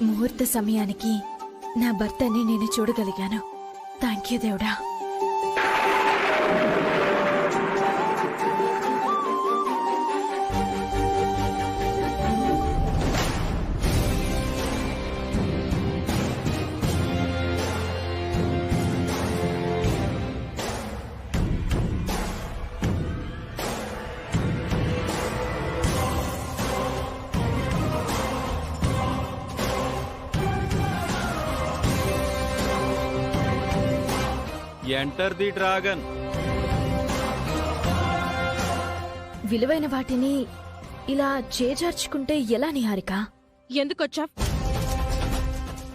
ముహూర్త సమయానికి నా భర్తని నేను చూడగలిగాను. థ్యాంక్ యూ దేవుడా. Enter the dragon. విలువైన వాటిని ఇలా చేజార్చుకుంటే ఎలా నిహారిక? ఎందుకొచ్చావ్?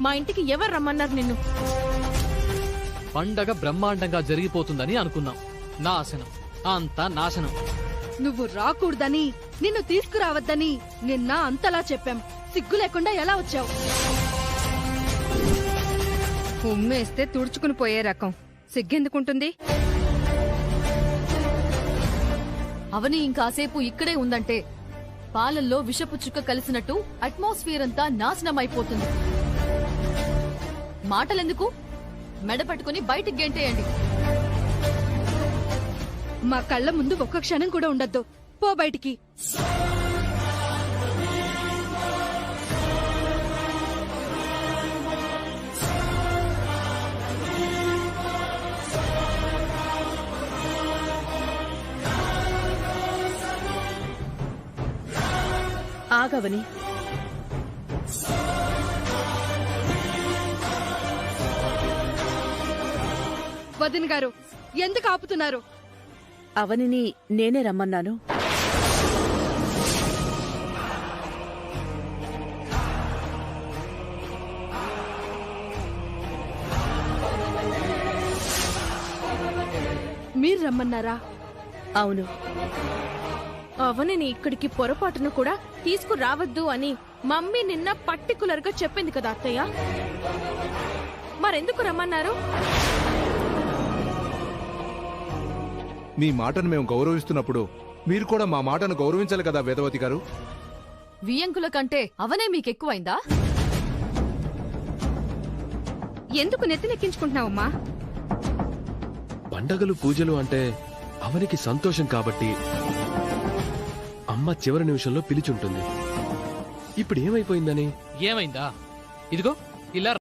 మా ఇంటికి ఎవరు రమ్మన్నారు నిన్ను? పండగ బ్రహ్మాండంగా జరిగిపోతుందని అనుకున్నాం. నాశనం, అంతా నాశనం. నువ్వు రాకూడదని, నిన్ను తీసుకురావద్దని నిన్న అంతలా చెప్పాం. సిగ్గు లేకుండా ఎలా వచ్చావు? ఉమ్మేస్తే తుడుచుకుని పోయే రకం. సిగ్గెందుకుంటుంది? అవని ఇంకాసేపు ఇక్కడే ఉందంటే పాలల్లో విషపు చుక్క కలిసినట్టు అట్మాస్ఫియర్ అంతా నాశనం అయిపోతుంది. మాటలెందుకు? మెడ పట్టుకుని బయటికి గెంటేయండి. మా కళ్ళ ముందు ఒక్క క్షణం కూడా ఉండద్దు. పో బయటికి. ఆగవని. వదిన గారు, ఎందుకు ఆపుతున్నారు? అవనిని నేనే రమ్మన్నాను. మీరు రమ్మన్నారా? అవును. అవనిని ఇక్కడికి పొరపాటును కూడా తీసుకురావద్దు అని మమ్మీ నిన్న పర్టికులర్ గా చెప్పింది కదా అత్తయ్య. మరెందుకు రమ్మన్నారు? మీ మాటను మేము గౌరవిస్తున్నప్పుడు మీరు కూడా మా మాటను గౌరవించాలి కదా వేదవతి గారు. వియంకుల కంటే అవనే మీకెక్కువైందా? ఎందుకు నెత్తినెక్కించుకుంటున్నావమ్మా? పండగలు పూజలు అంటే అవనికి సంతోషం కాబట్టి అమ్మ చివరి నిమిషంలో పిలిచుంటుంది. ఇప్పుడు ఏమైపోయిందని? ఏమైందా? ఇదిగో ఇలా